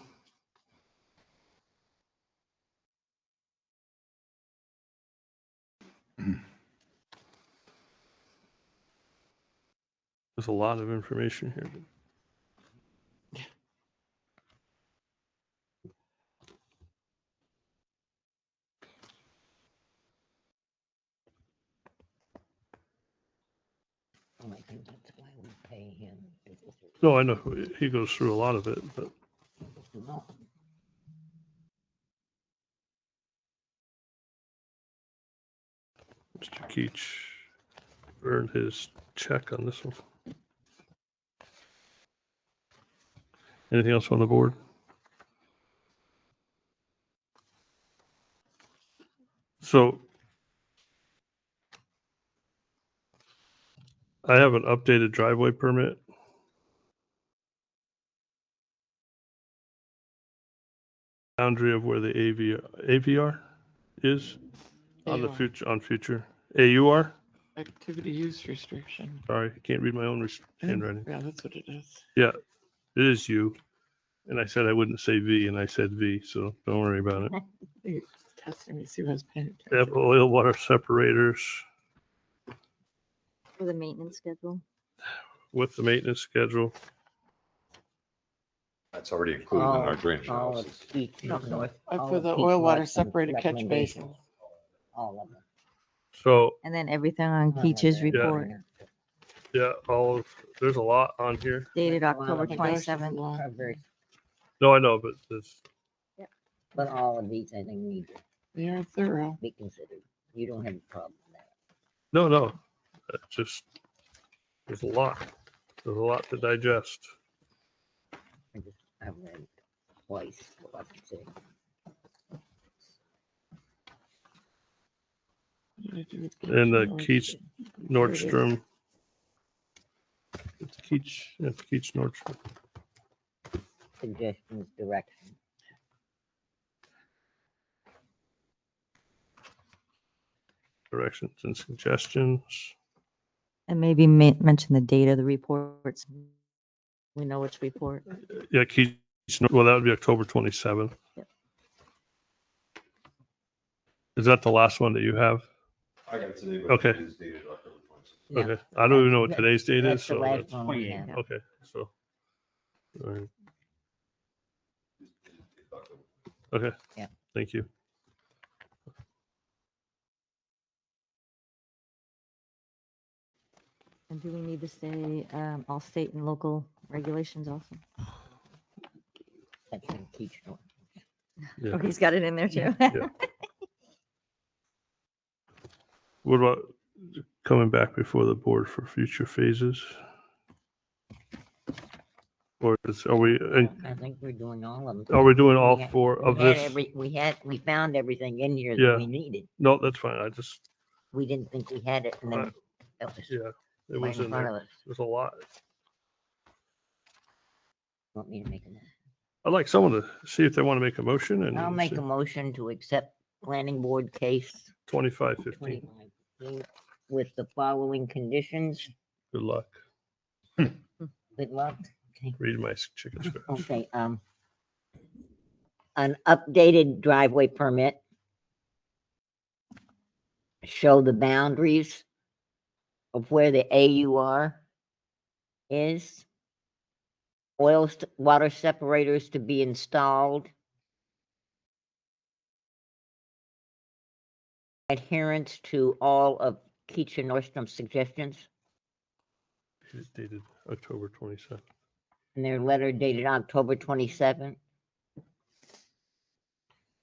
There's a lot of information here. Oh, I think that's why we pay him. No, I know he goes through a lot of it, but No. Mr. Keach earned his check on this one. Anything else on the board? So I have an updated driveway permit. Boundary of where the AVR is on the AUR. future AUR. Activity use restriction. Sorry, I can't read my own handwriting. Yeah, that's what it is. Yeah, it is U. And I said I wouldn't say V, and I said V, so don't worry about it. You're testing me, see if I was paying They have attention. oil water separators For the maintenance schedule. with the maintenance schedule. That's already included in our drainage All of analysis. Keach North. I all put of the Keach oil water North's separated catch recommendations, basin. All of them. So And then everything on None of Keach's that. report yeah, there's a lot on here. dated Well, October Oh my gosh, there's a 27th. lot. Covered, No, I know, but there's but all of these, I think, need to They are thorough. be considered. You don't have a problem with that. no. It's just there's a lot. There's a lot to digest. I've read twice what I'm saying. What did I do with And the Keach Nordstrom. It's Keach Nordstrom. Suggestions, direction. Directions and suggestions. And maybe mention the date of the reports. We know which report. Yeah, Keach. Well, that would be October 27th. Yep. Is that the last one that you have? I got it today, Okay. it is dated October 26th. No, Okay. I don't even know what that- today's date is, That's the so last that's one we have. okay. So, all right. Okay. Yeah. Thank you. And do we need to say all state and local regulations also? That's in Keach North. Yeah. Oh, he's got it in there too. Yeah. What about coming back before the board for future phases? Or are we I think we're doing all of them. doing all We had- four of we had this? we found everything in here Yeah. that we needed. No, that's fine. I just, We didn't think we had it, and then Right. that was yeah, it right was in in front there. of us. There's a lot. Want me to make a motion? I'd like someone to see if they want to make a motion and. I'll make see. a motion to accept planning board case 2515. 25 with the following conditions. Good luck. Good luck. Okay. Read my chicken scratch. Okay, an updated driveway permit. Show the boundaries of where the AUR is. Water separators to be installed. Adherence to all of Keach and Nordstrom's suggestions. It's dated October 27th. And their letter dated October 27th.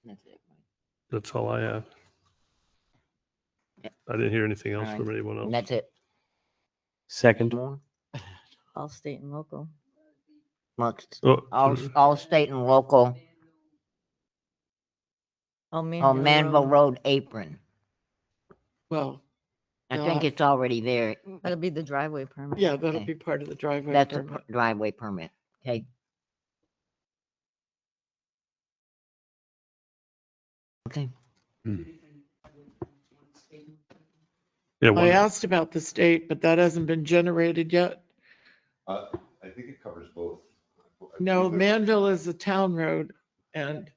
That's it. That's all I have. Yeah. I didn't hear anything else All from right. anyone And else. that's it. Second. More? All state and local. Amongst Oh, all state and local, Oh, on Manville Road apron. Well, I think Yeah. it's already there. That'll be the driveway permit. yeah, that'll Okay. be part of the driveway That's a permit. driveway permit. Okay. Okay. yeah, I one, asked about the state, but that hasn't been generated yet. I think it covers both. No, Manville is a town road and If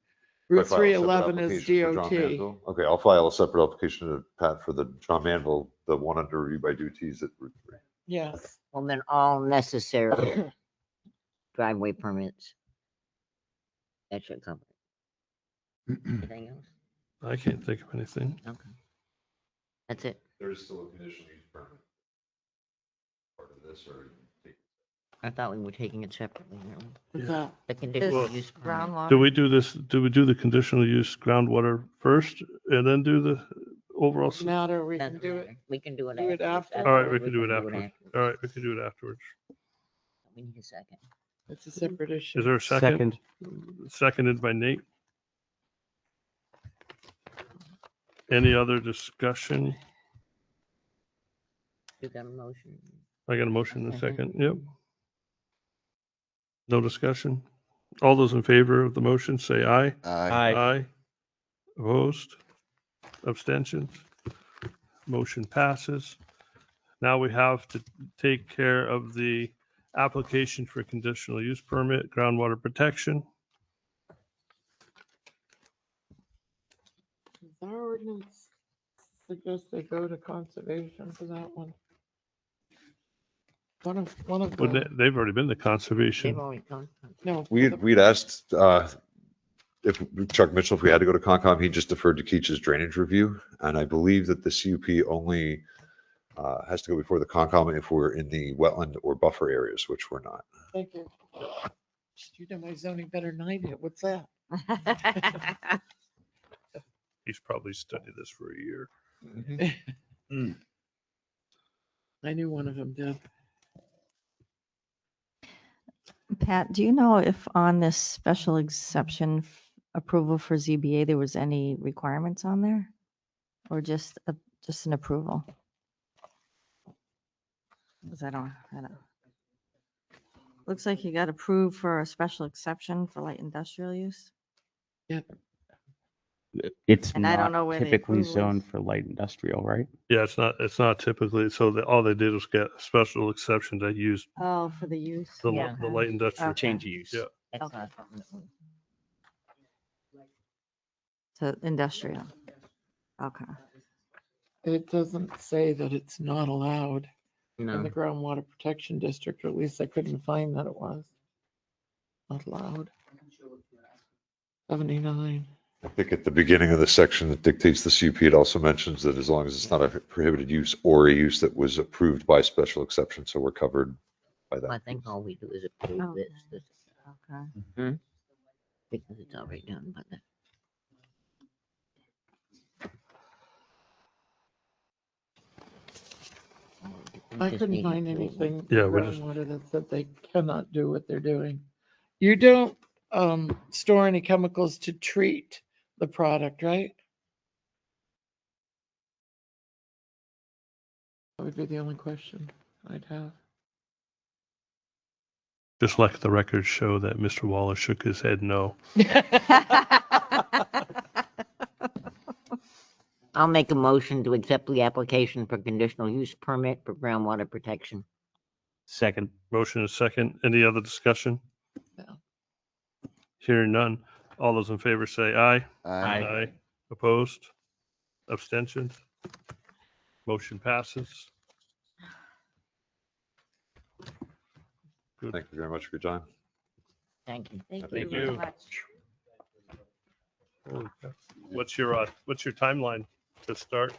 I Route file a separate 311 is application for John DOT. Manville? Okay, I'll file a separate application to Pat for the John Manville, the one under review by duties at Route 3. Yes. Well, then all necessary driveway permits. That should cover it. Anything else? I can't think of anything. Okay. That's it. There is still a conditional use permit. Part of this or. I thought we were taking it separately. weren't we? Is that- The conditional This use permit. groundwater. Do we do this, do we do the conditional use groundwater first and then do the overall? Matter, we can Doesn't do it. matter. We can do it do it afterwards. after. All right, we can do it afterwards. afterwards. All right, we can do it afterwards. We need a second. It's a separate issue. Is there a second? Seconded by Nate. Any other discussion? You got a motion? I got a motion in a Second. second. Yep. No discussion? All those in favor of the motion, say aye. Aye. Opposed? Abstentions? Motion passes. Now we have to take care of the application for conditional use permit, groundwater protection. Does our ordinance suggest they go to conservation for that one? One of Well, the, they've already been to They've conservation. already gone. no. We'd asked if Chuck Mitchell, if we had to go to Concom, he just deferred to Keach's drainage review. And I believe that the CUP only has to go before the Concom if we're in the wetland or buffer areas, which we're not. Thank you. You know my zoning better than I do. What's that? He's probably studied this for a year. I knew one of them did. Pat, do you know if on this special exception approval for ZBA, there was any requirements on there? Or just an approval? Because I don't. Looks like you got approved for a special exception for light industrial use. It's And I don't know not where the typically approval is. zoned for light industrial, right? Yeah, it's not typically, so all they did was get a special exception to use Oh, for the use. the Yeah. the light industrial. Okay. Change of use. Yeah. That's Okay. not something that we- To industrial. Okay. It doesn't say that it's not allowed in No. the groundwater protection district, or at least I couldn't find that it was. Not allowed. 79. I think at the beginning of the section that dictates the CUP, it also mentions that as long as it's not a prohibited use or a use that was approved by special exception, so we're covered by that. I think all we do is approve Oh, this Okay. because it's already done, but that. I just couldn't need find approval. anything Yeah, in we're just- groundwater that said they cannot do what they're doing. You don't store any chemicals to treat the product, right? That would be the only question I'd have. Just let the records show that Mr. Wallace shook his head no. I'll make a motion to accept the application for conditional use permit for groundwater protection. Second. Motion is second. Any other discussion? No. Hearing none. All those in favor say aye. Aye. Opposed? Abstentions? Motion passes. Good. Thank you very much for your time. Thank you. Thank Thank you very you. much. What's your timeline to start?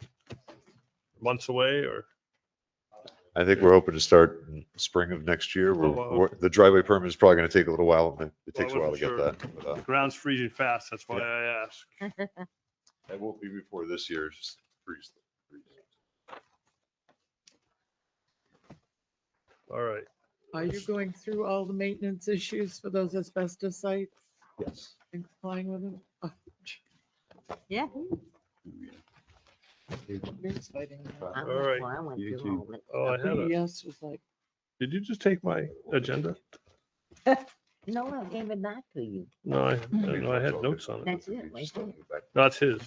Months away or? I think we're hoping to start in spring of next year. Oh, wow. The driveway permit is probably going to take a little while. It takes a Well, I while to get wasn't that. But, The ground's freezing fast, that's why Yeah. I asked. it won't be before this year. Just freeze. All right. Are you going through all the maintenance issues for those asbestos sites Yes. and complying with them? Oh, Yeah. Here's fighting that. I All right. well, I went You through too. all of it. Oh, I had a, DES was like, did you just take my agenda? No, I gave it back to you. No, I had notes on it. That's it, right there. That's his.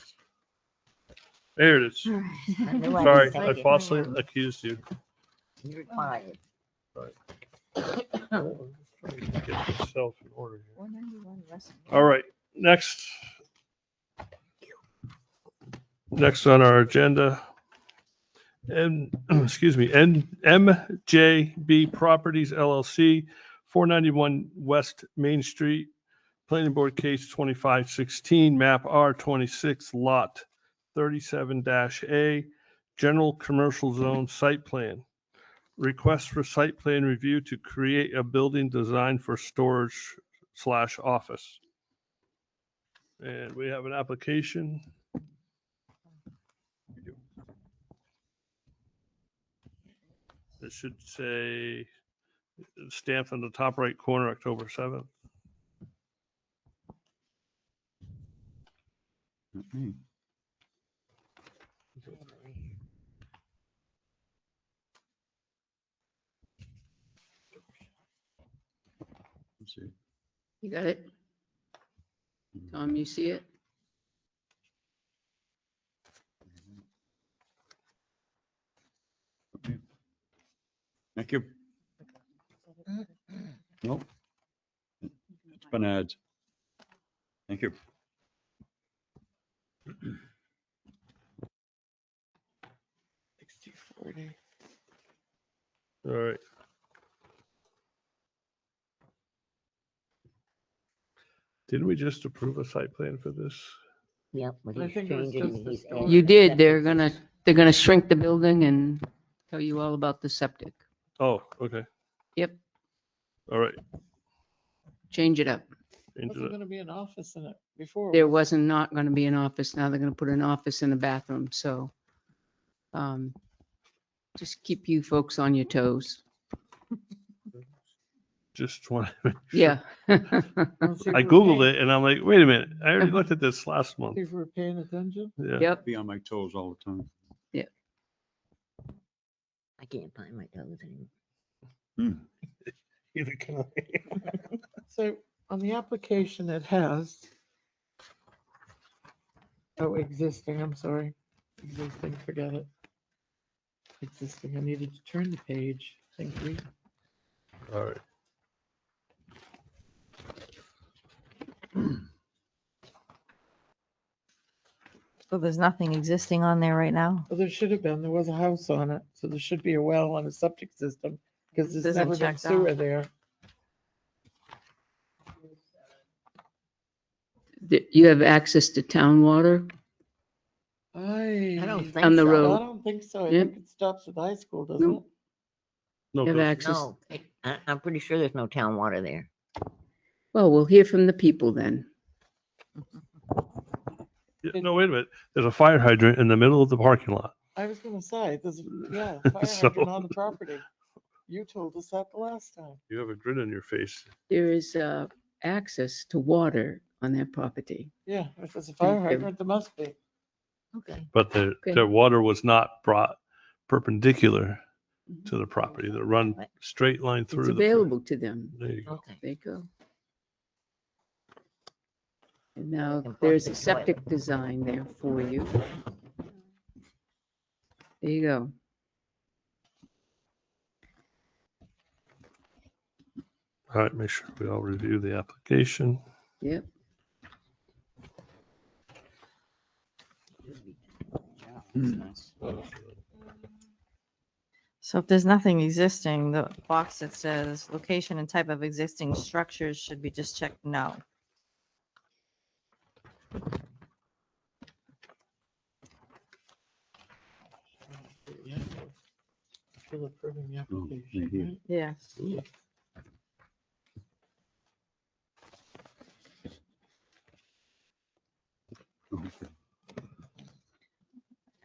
There it is. I knew I Sorry, didn't I take it. falsely accused you. You're fired. Get myself in order here. 191 West. All right, next on our agenda, and excuse me, MJB Properties LLC, 491 West Main Street, Planning Board Case 2516, Map R26, Lot 37-A, General Commercial Zone Site Plan. Request for site plan review to create a building designed for storage/office. And we have an application. It should say stamped on the top right corner, October 7th. Okay. Let's see. You got it? Tom, you see it? Okay. Thank you. Nope. It's been added. Thank you. 60/40. All right. Didn't we just approve a site plan for this? Yep, but I he's think it was changing. just the He's storage. adding You the did. septic They're gonna shrink the building and tell you all about the septic. Oh, okay. Yep, All right. change it up. Into Wasn't it. gonna be an office in it before. There was wasn't not gonna be an office. Now they're gonna put an office in a bathroom, so just keep you folks on your toes. Just want to. Yeah. it? Let's see if I we're Googled paying- it and I'm like, wait a minute. I already looked at this last month. See if we're paying attention. Yeah. Yep. Be on my toes all the time. I can't find my toes anymore. Either can I. So on the application, it has. Oh, existing, I'm sorry. Existing, forget it. Existing, I needed to turn the page. Thank you. All right. So there's nothing existing on there right now? Well, there should have been, there was a house on it, so there should be a well and a septic system, because there's Doesn't never been check sewer out. there. You have access to town water? I don't think On the so. I road. don't think so. I Yep. think it stops at the high school, doesn't No. it? No, You have go- access? No, I'm pretty sure there's no town water there. Well, we'll hear from the people then. Yeah, no, wait a minute. There's a fire hydrant in the middle of the parking lot. I was gonna say, there's, yeah, fire So- hydrant on the property. You told us that the last time. You have a grin on your face. There is access to water on that property. Yeah, if there's a fire Thank you. hydrant, there must be. Okay. But the Okay. water was not brought perpendicular to the property. They run straight line through. It's the- available to them. There you go. Okay. There you go. And now can there's flush a the septic design there for you. There you go. All right, make sure we all review the application. Yep. So if there's nothing existing, the box that says location and type of existing structures should be just checked no. Still approving the Oh, application, yeah. right? Yes.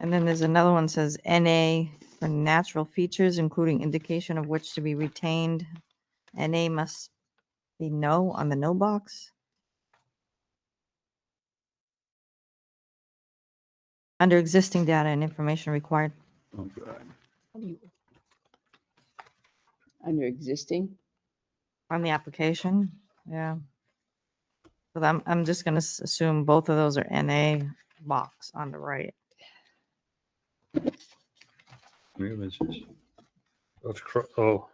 And then there's another one says NA for natural features, including indication of which to be retained. NA must be no on the no box. Under existing data and information required. Oh, God. Under existing, On the application, yeah. But I'm just gonna assume both of those are NA box on the right. Where was this? Oh,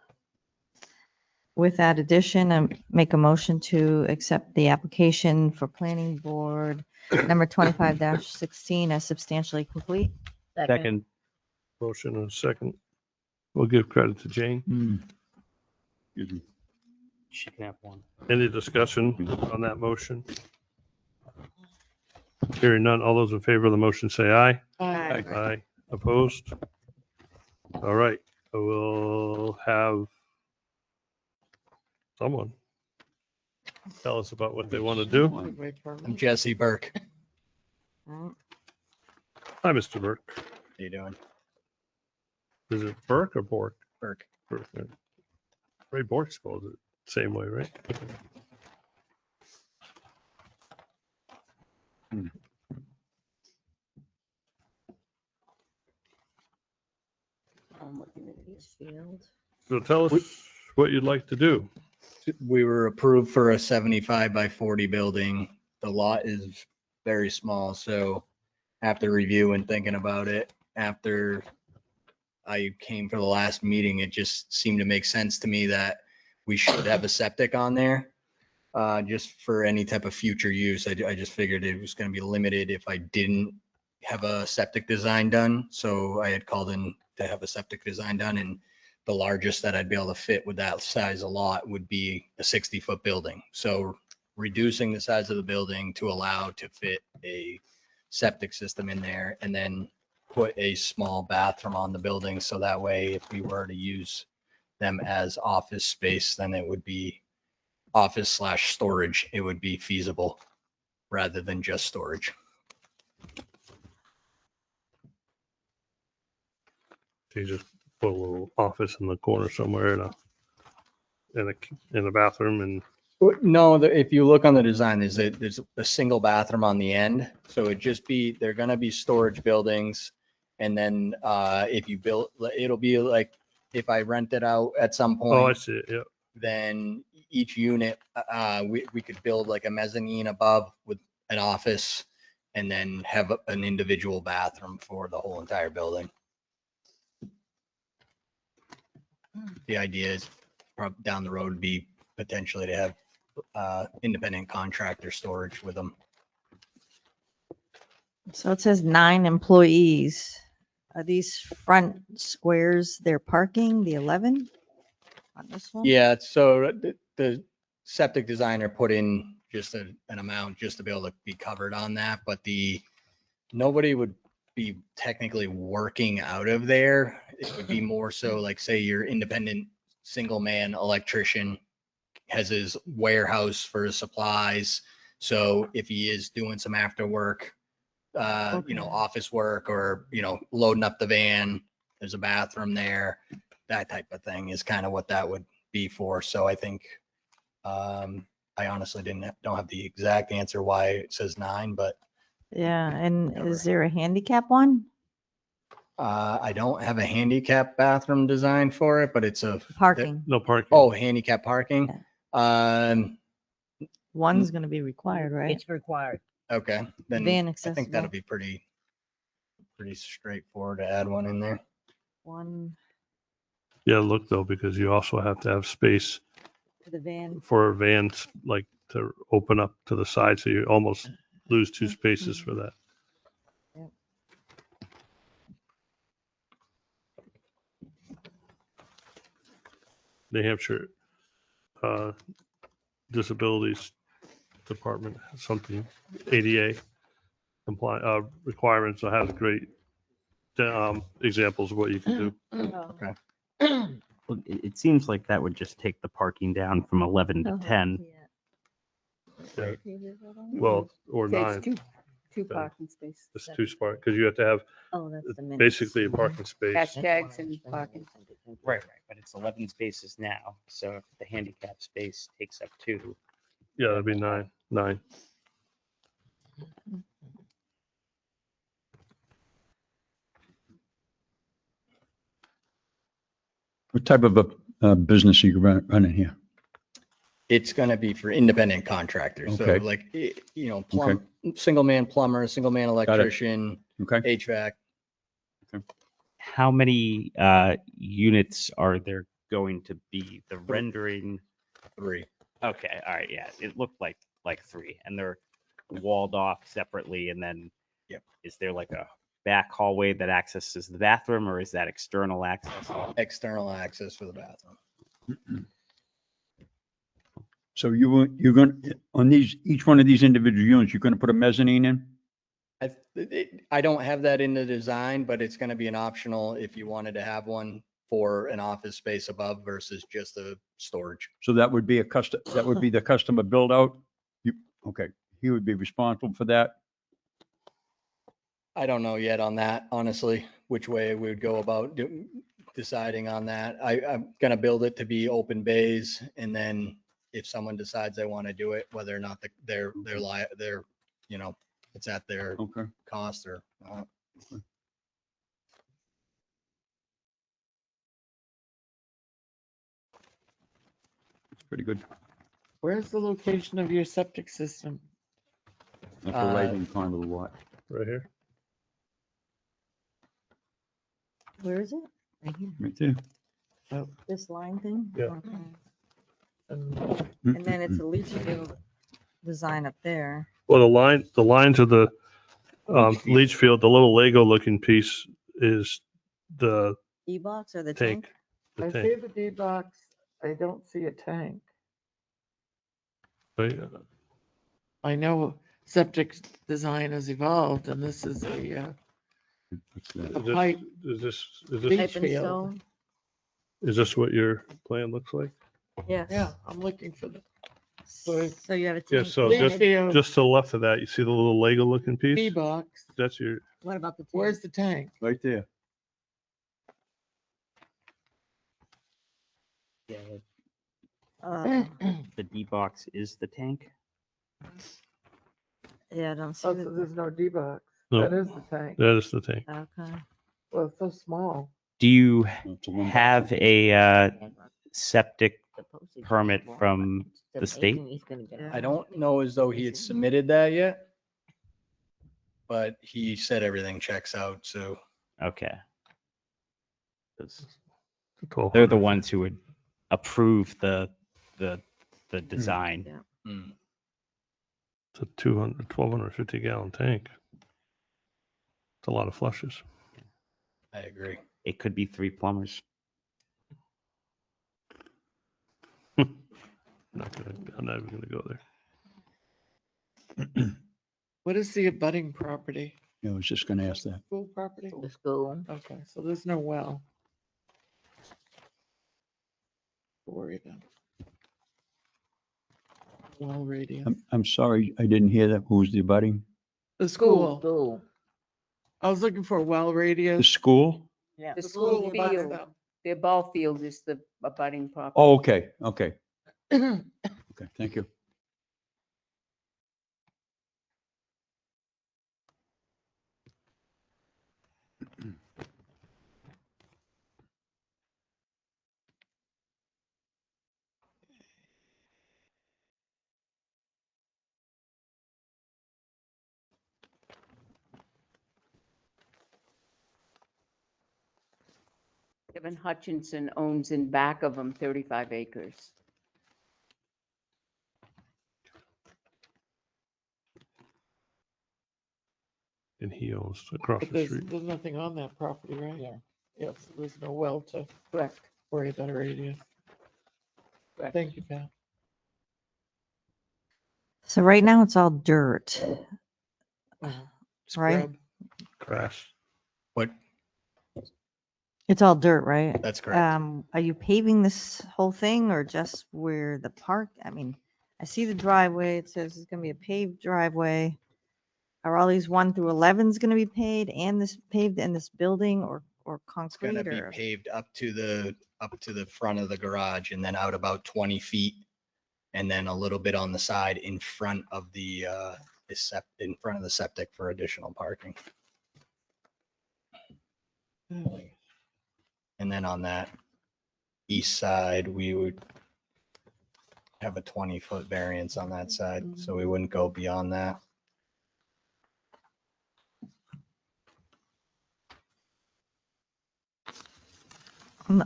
With that addition, make a motion to accept the application for planning board number 25-16 as substantially complete. Second, motion and a second. We'll give credit to Jane. Excuse me. she can have one. Any discussion on that motion? Hearing none. All those in favor of the motion say aye. Aye. Aye. Opposed? All right. We'll have someone tell us about what they want to do. Wait for a I'm minute. Jesse Burke. Alright. Hi, Mr. Burke. How you doing? Is it Burke or Bork? Burke. Burke. yeah. Ray Bork spells it same way, right? I'm looking at this field. So tell us what you'd like to do. We were approved for a 75 by 40 building. The lot is very small, so after review and thinking about it, after I came for the last meeting, it just seemed to make sense to me that we should have a septic on there. Just for any type of future use. I just figured it was going to be limited if I didn't have a septic design done. So I had called in to have a septic design done, and the largest that I'd be able to fit with that size of lot would be a 60-foot building. So reducing the size of the building to allow to fit a septic system in there, and then put a small bathroom on the building. So that way, if we were to use them as office space, then it would be office/storage. It would be feasible rather than just storage. You just put a little office in the corner somewhere in a bathroom and No, if you look on the design, there's a single bathroom on the end. So they're gonna be storage buildings. And then if you build, it'll be like, if I rent it out at some oh, I point, see it. Yeah. then each unit, we could build like a mezzanine above with an office and then have an individual bathroom for the whole entire building. The idea is down the road would be potentially to have independent contractor storage with them. So it says 9 employees. Are these front squares their parking, the 11 on this one? Yeah, so the septic designer put in just an amount just to be able to be covered on that, but nobody would be technically working out of there. It would be more so like, say your independent single man electrician has his warehouse for his supplies. So if he is doing some after work, Okay. office work, or, loading up the van, there's a bathroom there, that type of thing is kind of what that would be for. So I think, I honestly don't have the exact answer why it says 9, but Yeah, and Never. is there a handicap one? I don't have a handicap bathroom design for it, but it's Parking. No parking. Oh, handicap parking. One's gonna be required, right? It's required. Okay, then Van I think accessible. that'll be pretty straightforward to add one in there. One Yeah, look though, because you also have to have space for the van. for vans, like to open up to the side. So you almost lose 2 spaces for that. Yep. New Hampshire Disabilities Department has something, ADA requirements. So has great examples of what you can do. Oh, Okay. Well, it seems like that would just take the parking down from 11 to 10. Yeah. Well, or Takes 9. two Okay. parking spaces. It's 2 spot, because you have to have Oh, that's the minutes. basically a parking space. Hashtags and parking. Right, but it's 11 spaces now. So if the handicap space takes up 2. Yeah, that'd be 9. 9. What type of a business are you running here? It's gonna be for independent contractors. So Okay. like, single man plumber, single man electrician, Okay. HVAC. How many units are there going to be? The rendering. 3. Okay, all right, yeah, it looked like 3, and they're walled off separately, and then Yep. is there like a back hallway that accesses the bathroom, or is that external access? External access for the bathroom. So you're going, on each one of these individual units, you're going to put a mezzanine in? I don't have that in the design, but it's gonna be an optional if you wanted to have one for an office space above versus just a storage. So that would be the customer build out? Okay, he would be responsible for that? I don't know yet on that, honestly, which way we would go about deciding on that. I'm gonna build it to be open bays, and then if someone decides they want to do it, whether or not they're, it's at their Okay. cost or not. It's pretty good. Where's the location of your septic system? That's the right-hand corner of the lot. Right here. Where is it? Right there. This line thing? Yeah. Okay. And And then it's a leach field design up there. Well, the lines of the leach field, the little Lego looking piece is the E-box or the tank. tank? The I tank. see the D box. I don't see a tank. Right? I know septic design has evolved, and this is a What's that? a Is this- pipe. Is Leach Pipe and field. stone? is this what your plan looks like? Yes. Yeah, I'm looking for the So you have a Yeah, tank. so leach just field to the left of that, you see the little Lego looking D piece? box. That's your, What about the tank? Where's the tank? Right there. Yeah, Uh, the D box is the tank. Yeah, I don't see Oh, so the, there's no D box. No. That is the tank. that is the tank. okay. Well, it's so small. Do you It's a one box. have a septic permit from the state? I don't know as though he had submitted that yet, but he said everything checks out, so. Okay. 'Cause they're 1200. the ones who would approve the design. Yeah. mm. It's a 1,250 gallon tank. It's a lot of flushes. I agree. It could be 3 plumbers. I'm not even gonna go there. What is the abutting property? Yeah, I was just going to ask that. School property? The school. Okay, so there's no well. Don't worry about. Well radius. I'm sorry, I didn't hear that. Who was the abutting? The school. School. I was looking for a well The radius. school? Yeah. The school school abuts field, them. their ball field is the abutting property. Oh, okay, okay, okay, thank you. Kevin Hutchinson owns in back of them 35 acres. And he owns across But the there's, street. there's nothing on that property, right? Yeah. Yes, there's no well to Correct. worry about a radius. Correct. Thank you, Pat. So right now it's all dirt, right? Scrub. Grass. What? It's all dirt, right? That's correct. Are you paving this whole thing or just where the park? I mean, I see the driveway. It says it's gonna be a paved driveway. Are all these 1 through 11s gonna be paved and this paved in this building or It's gonna concrete be or? paved up to the front of the garage and then out about 20 feet. And then a little bit on the side in front of in front of the septic for additional parking. And then on that east side, we would have a 20-foot variance on that side, so we wouldn't go beyond that.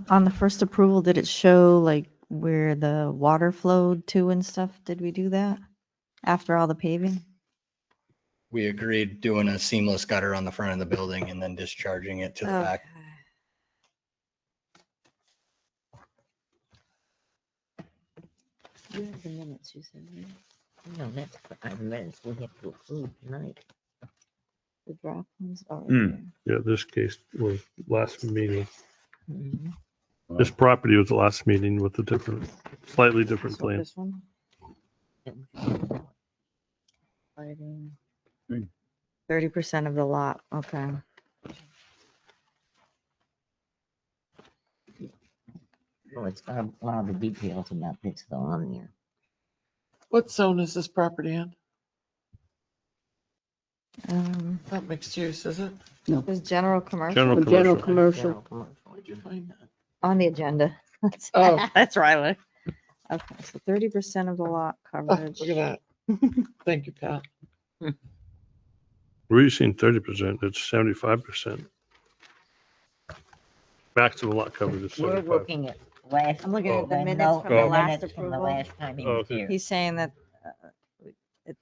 On the first approval, did it show like where the water flowed to and stuff? Did we do that after all the paving? We agreed doing a seamless gutter on the front of the building and then discharging it to the back. You have the minutes, you said, right? No, that's for our minutes we have to approve tonight. The draft ones are Hmm. right Yeah, this case was last meeting. Mhm. This property was the last meeting with a slightly there. different So plan. this one, lighting, 30% of the lot, okay. Well, it's got a lot of the details about this still on there. What zone is this property in? Not mixed use, is it? There's general commercial General General commercial. commercial. Where'd you find that? on the agenda. Oh. That's right. Okay, so 30% of the lot Oh, coverage. look at that. Thank you, Pat. We're using 30%, it's 75%. Maximum lot coverage is We're 75. looking at last. I'm looking at the the minutes note- from the the last minutes from the approval. last time he Oh, was okay. here. He's saying that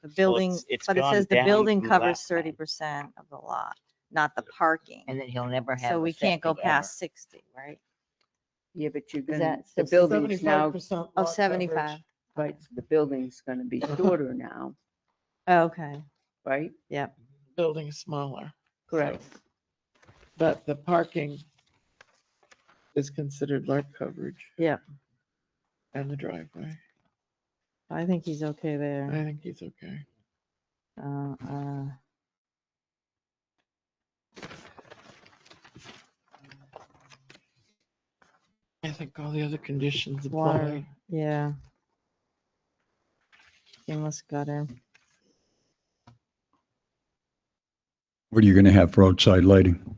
the building, it's but it gone says the down building from covers last time. 30% of the lot, not the parking. And that he'll never have. So a we can't go septic ever. past 60, right? Yeah, but you're Is gonna, that the still building's now, 75% Oh, lot 75. coverage. right, the building's gonna be shorter now, Oh, okay, right? yep. Building is smaller, Correct. but the parking is considered lot coverage. Yep. And the driveway. I think he's okay I there. think he's okay. Uh, I think all the other conditions Water, apply. yeah. Seamless gutter. What are you going to have for outside lighting?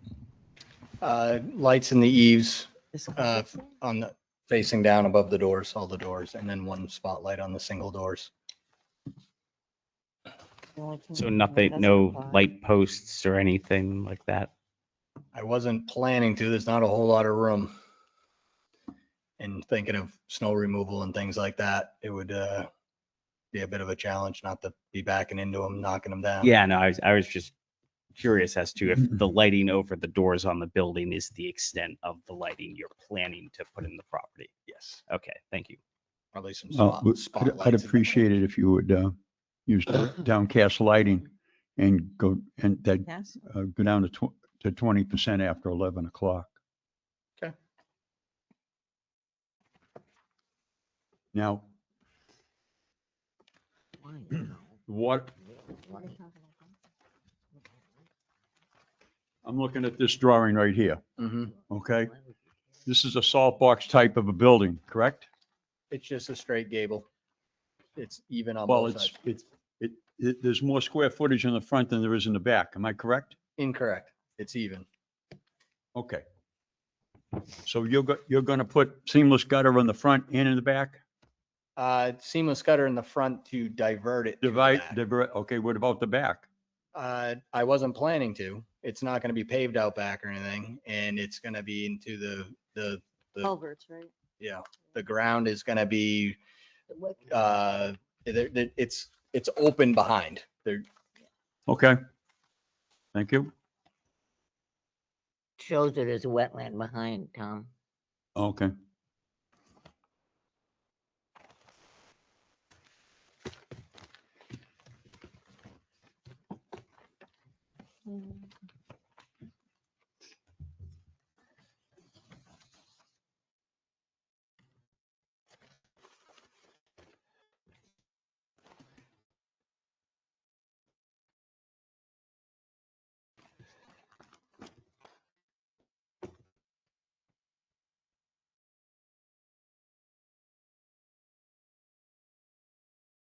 Lights in the eaves, This- on the, facing down above the doors, all the doors, and then one spotlight on the single doors. the only thing So that nothing, doesn't no apply. light posts or anything like that? I wasn't planning to, there's not a whole lot of room. And thinking of snow removal and things like that, it would be a bit of a challenge not to be backing into them, knocking them down. Yeah, no, I was just curious as to if Mhm. the lighting over the doors on the building is the extent of the lighting you're planning to put in the property. Yes, Okay, thank you. probably some Well, spotlights. I'd appreciate it if you would use downcast lighting and go Yes. go down to 20% after 11 o'clock. Okay. Now, Why now? what, Why? I'm looking at this drawing right here, Mhm. okay? This is a salt box type of a building, correct? It's just a straight gable. It's even on Well, both sides. there's more square footage in the front than there is in the back. Am I correct? Incorrect. It's even. Okay. So you're going to put seamless gutter on the front and in the back? Seamless gutter in the front to divert it. to the back. Divert, okay, what about the back? I wasn't planning to. It's not going to be paved out back or anything, and it's going to be into the Culverts, right? yeah. The ground is going to be it's open behind. There, Okay. Thank you. Shows that there's a wetland behind, Tom. Okay.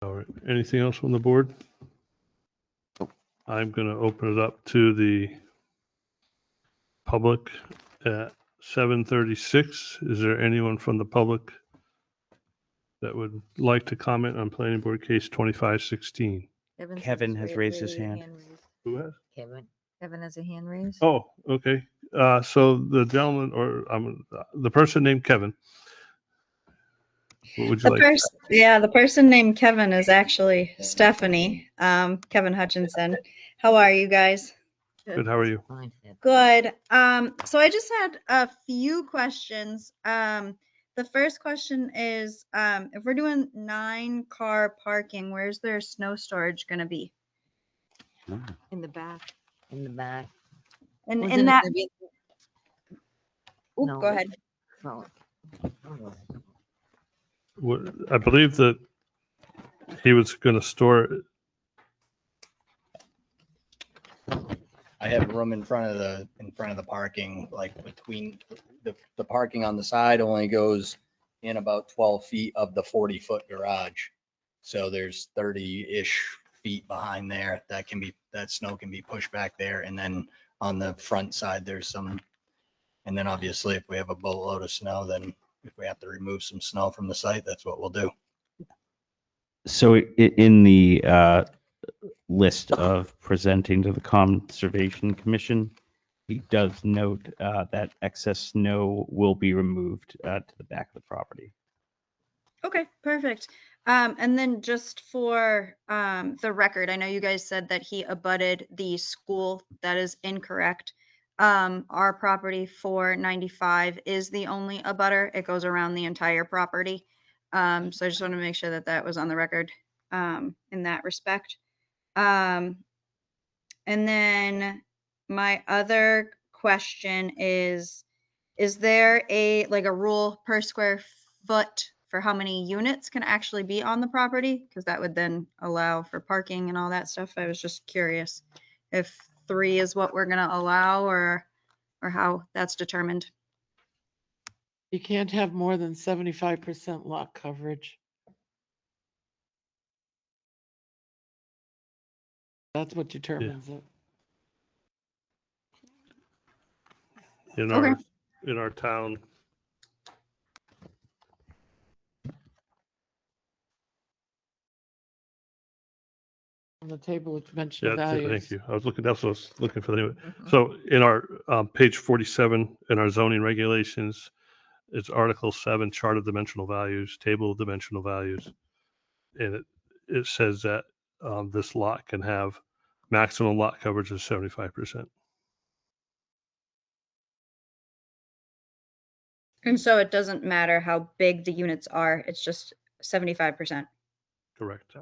All right, anything else from the board? I'm going to open it up to the public at 7:36. Is there anyone from the public that would like to comment on planning board case 2516? Kevin has raised his hand. Who has? Kevin. Kevin has a hand raised. Oh, okay. So the gentleman or the person named Kevin. What would you like? The person named Kevin is actually Stephanie, Kevin Hutchinson. How are you guys? Good, how are you? Fine, Kevin. Good. So I just had a few questions. The first question is, if we're doing 9-car parking, where's their snow storage gonna be? In the back. In the back. And Wasn't in it that, gonna be- Oop, No. go ahead. Oh. I believe that he was going to store it. I have room in front of the parking, like between the parking on the side only goes in about 12 feet of the 40-foot garage. So there's 30-ish feet behind there that snow can be pushed back there. And then on the front side, there's some, and then obviously if we have a boatload of snow, then if we have to remove some snow from the site, that's what we'll do. So in the list of presenting to the Conservation Commission, he does note that excess snow will be removed to the back of the property. Okay, perfect. And then just for the record, I know you guys said that he abutted the school. That is incorrect. Our property 495 is the only abutter. It goes around the entire property. So I just want to make sure that that was on the record in that respect. And then my other question is there a rule per square foot for how many units can actually be on the property? Because that would then allow for parking and all that stuff. I was just curious if 3 is what we're going to allow or how that's determined. You can't have more than 75% lot coverage. That's what determines it. In our town. On the table with dimensional Yeah, values. thank you. That's what I was looking for. Anyway. So in our page 47 in our zoning regulations, it's Article 7, chart of dimensional values, table of dimensional values. And it says that this lot can have maximum lot coverage of 75%. And so it doesn't matter how big the units are. It's just 75%. Correct.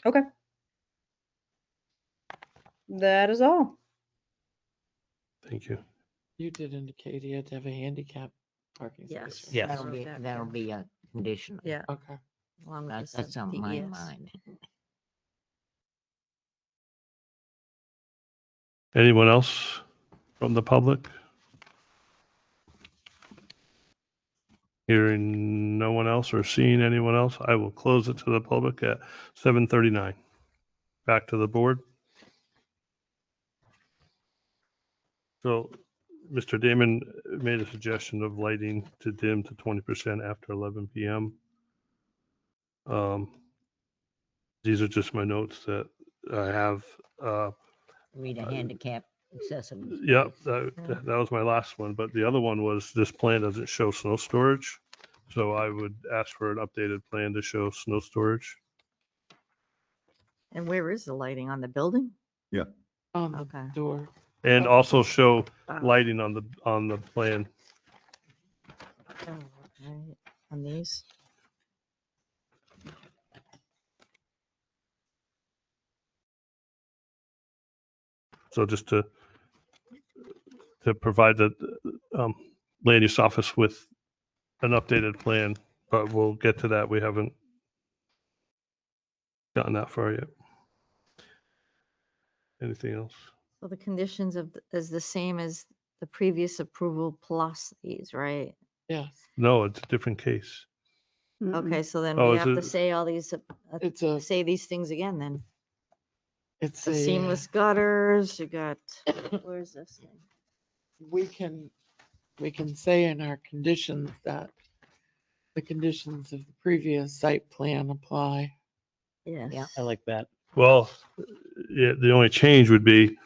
Okay. That is all. Thank you. You did indicate he had to have a handicap parking space. Yes. right? Yes. That'll be a condition. Yeah. Okay. Along with the That's on my DES. mind. Anyone else from the public? Hearing no one else or seeing anyone else, I will close it to the public at 7:39. Back to the board. So Mr. Damon made a suggestion of lighting to dim to 20% after 11 p.m. These are just my notes that I have. Read a handicap accessible. Yep, space. that was my last one, but the other one was this plan doesn't show snow storage. So I would ask for an updated plan to show snow storage. And where is the lighting on the building? On the Okay. door. And also show Oh. lighting on the plan. Oh, right. On these? So just to provide the land use office with an updated plan, but we'll get to that. We haven't gotten that far yet. Anything else? So the conditions is the same as the previous approval plus these, right? Yes. No, it's a different case. Okay, so then Oh, we is have to it- say all these, It's a, say these things again then. it's The a, seamless gutters, you got, where's this thing? we can say in our conditions that the conditions of the previous site plan apply. Yes. Yeah. I like that. Well, yeah, the only change would be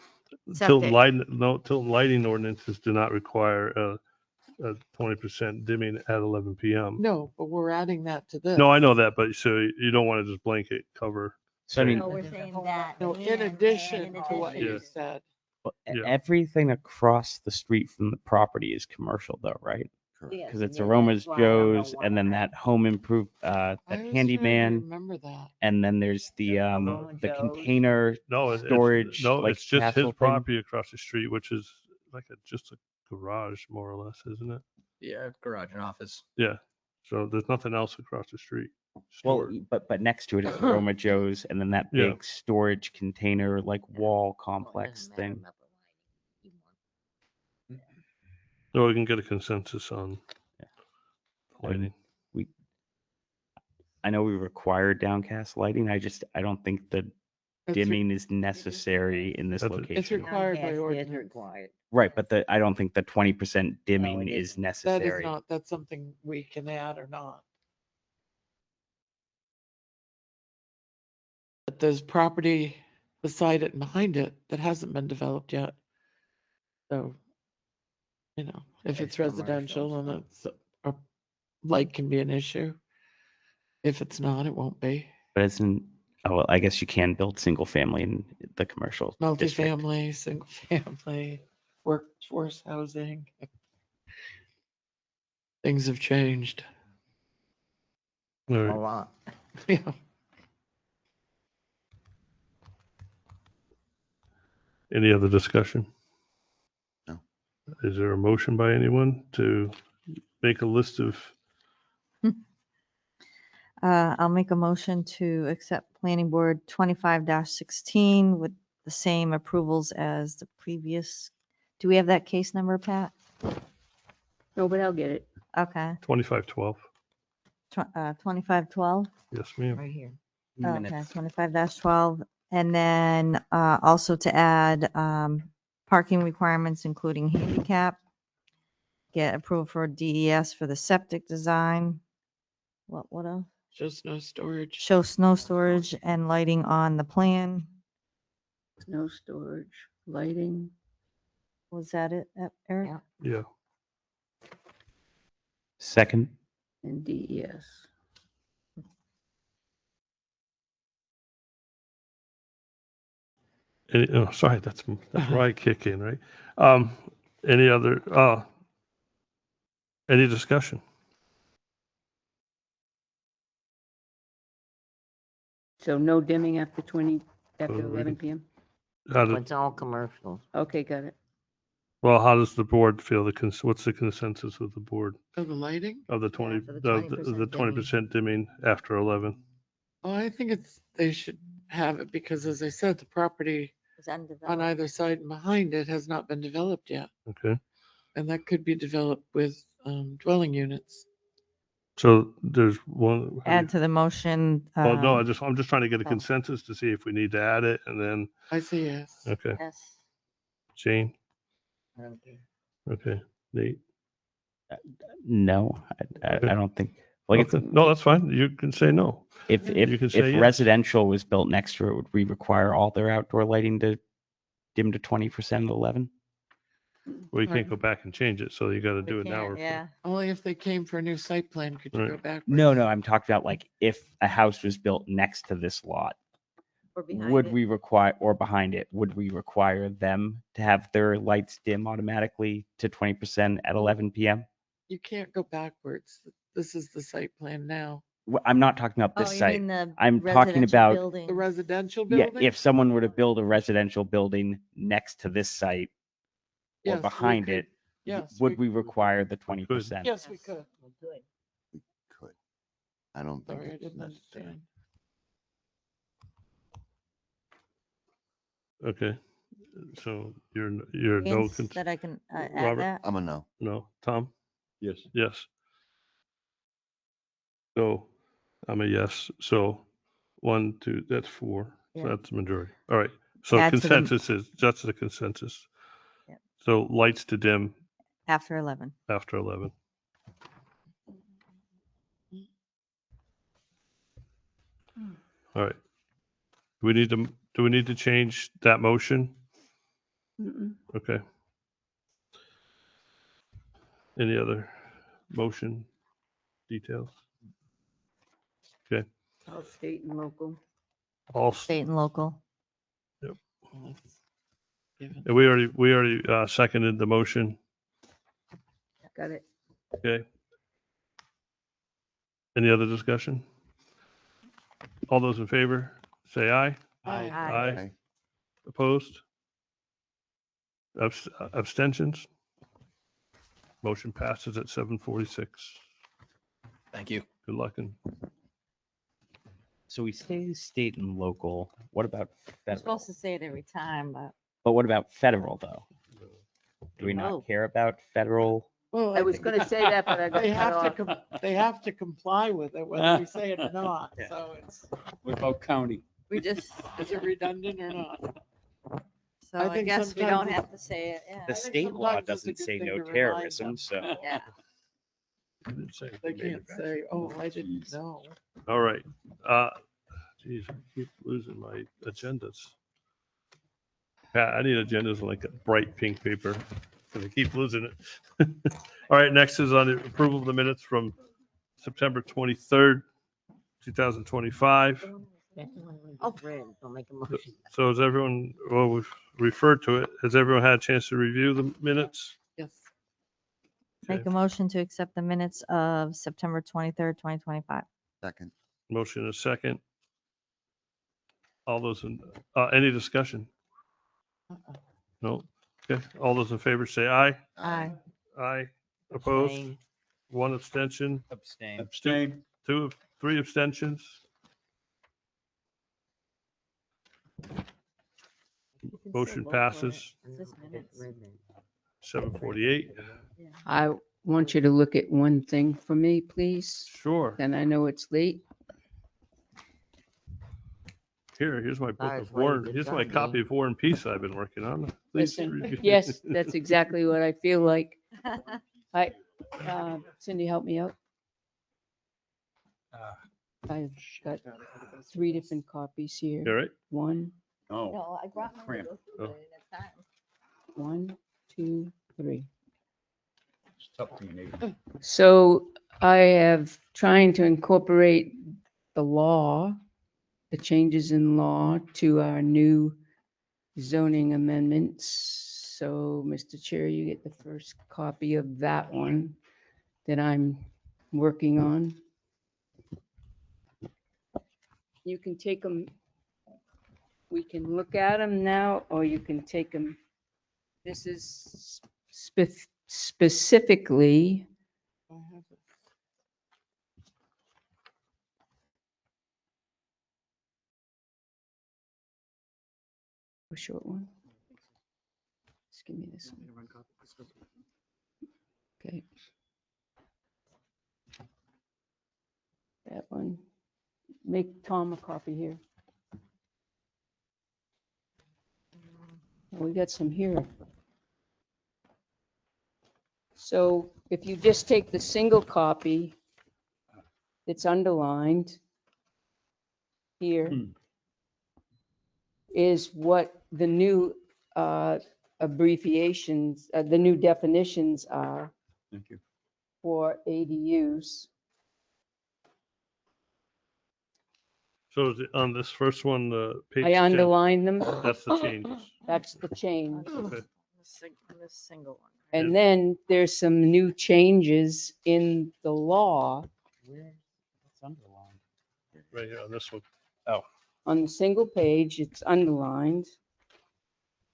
Tilton Septic. lighting, no, Tilton lighting ordinances do not require a 20% dimming at 11 PM. No, but we're adding that to this. No, I know that, but so you don't want to just blanket cover. So I mean, Oh, we're saying that. No, in and addition in to what you Yeah. said. Yeah. everything across the street from the property is commercial though, right? Yes, Because it's yeah, Aroma's that's why I don't know Joe's why and then I- that home improve, I that was trying to handyman. remember that. And then there's the Aroma the Joe's. container No, storage, no, like it's just castle his thing. property across the street, which is like just a garage more or less, isn't it? Yeah, garage and office. Yeah. So there's nothing else across the street. Well, stored. but next to it is Aroma Joe's and then that Yeah. big storage container, like wall Well, it complex doesn't matter thing. about the lighting. You want- No, we can get a consensus on Yeah. I mean, lighting. I know we require downcast lighting. I don't think the It's re- dimming is necessary in this That's a- It's location. required by Downcast is ordinance. required. Right, but I don't think the 20% dimming it is isn't. That is necessary. not, that's something we can add or not. But there's property beside it and behind it that hasn't been developed yet. So, if It's it's commercial, residential, so- then it's, a light can be an issue. If it's not, it won't be. But oh, well, I guess you can build single family in the commercial district. Multifamily, single family, workforce housing. Things have changed. All A right. lot. Yeah. Any other discussion? No. Is there a motion by anyone to make a list of, I'll make a motion to accept planning board 25-16 with the same approvals as the previous. Do we have that case number, Pat? No, but I'll get it. Okay, 2512? 2512. Yes, ma'am. Right here. Okay, Minutes. 25-12. And then also to add parking requirements, including handicap. Get approval for DES for the septic design. What else? Just no storage. Show snow storage and lighting on the plan. No storage, lighting. Was that it, Eric? Yeah. Yeah. Second, And DES. Oh, sorry, that's where I kick in, right? Any other, any discussion? So no dimming after after Well, we 11 can- PM? How So did- it's all commercial. Okay, got it. Well, how does the board feel? What's the consensus of the board Oh, the lighting? of the 20, for the the 20% dimming after 11? Oh, I think they should have it because as I said, the property It's on undeveloped. either side and behind it has not been developed yet. Okay. And that could be developed with dwelling units. So there's one. Add to the motion. Well, no, I'm just trying to get a oh. consensus to see if we need to add it and then, I say yes. okay. Yes. Jane? I don't care. Okay. Nate? no, I Okay. don't think. Like it's, Okay. No, that's fine. You can say no. if You can say if yes. residential was built next to it, would we require all their outdoor lighting to dim to 20% at 11? Well, you can't Right. go back and change it, so you got to do it now. Yeah. Only if they came for a new site plan could you go Right. back. No, I'm talking about like if a house was built next to this lot, Or behind would it. we require, or behind it, would we require them to have their lights dim automatically to 20% at 11 PM? You can't go backwards. This is the site plan now. I'm not talking about Oh, this you site. mean the I'm talking residential about- building. The residential Yeah, building? if someone were to build a residential building next to this site or Yes, we behind could. it, Yes, would we require the 20%? Yes, we could. Well, good. Could. I don't think Sorry, I it's didn't necessary. understand. Okay. So you're no, Chance that I can add Robert? that? I'm a no. no. Tom? Yes. Yes. So I'm a yes. So 1, 2, that's 4. So Yeah. that's the majority. All right. So Add to the- consensus is, that's the consensus. Yep. So lights to dim After 11. after 11. All right. Do we need to change that motion? Mm-mm. Okay. Any other motion details? Okay. All state and local. All, State and local. Given. and we already seconded the motion. Got it. Okay. Any other discussion? All those in favor, say aye. Aye. Aye. Opposed? Abstentions? Motion passes at 7:46. Thank you. Good luck and So we say state and local. What about We're federal? supposed to say it every time, but But what about federal though? Do we No. not care about federal? Well, I was think going to say that, but I got They cut have to, off. they have to comply with it, whether we say it or not. Yeah. So it's, What about county? we just, is it redundant or not? so I I think guess we sometimes don't it- have to say it, yeah. The think state law sometimes it's a doesn't good say thing no to remind terrorism, them. so. Yeah. They can't say, oh, I didn't know. all right. Geez, I keep losing my agendas. I need agendas on like a bright pink paper. I keep losing it. All right, next is on the approval of the minutes from September 23rd, 2025. That's the one we just read. Don't make a motion. So has everyone, well, we've referred to it. Has everyone had a chance to review the minutes? Yes. Make Okay. a motion to accept the minutes of September 23rd, 2025. Second. Motion is second. All those in, any discussion? No? Okay, all those in favor say aye. Aye. Aye. Opposed? Abstain. 1 abstention, Abstain. Abstain. 3 abstentions. Motion passes. Just minutes. 7:48. I want you to look at one thing for me, please. Sure. Then I know it's late. Here's my book Sorry, of it's late. War. It's Here's my done, copy Dean. of War and Peace I've been working on. Please Listen, review. yes, that's exactly what I feel like. Cindy, help me out. I've got 3 different copies here. All right. 1, No. No, I brought mine to Cramp. go through it at a time. 1, 2, 3. It's tough being able. So I have trying to incorporate the law, the changes in law to our new zoning amendments. So, Mr. Chair, you get the first copy of that one that I'm working on. You can take them, we can look at them now, or you can take them. This is specifically a short one. Just give me this one. Okay. That one. Make Tom a copy here. We got some here. So if you just take the single copy that's underlined here is what the new abbreviations, the new definitions are Thank you. for ADUs. So is it on this first one, page I 10, underline them. that's the changes. That's the change. Okay. This single one. And then there's some new changes in the law Right here on this one. on the single page. It's underlined.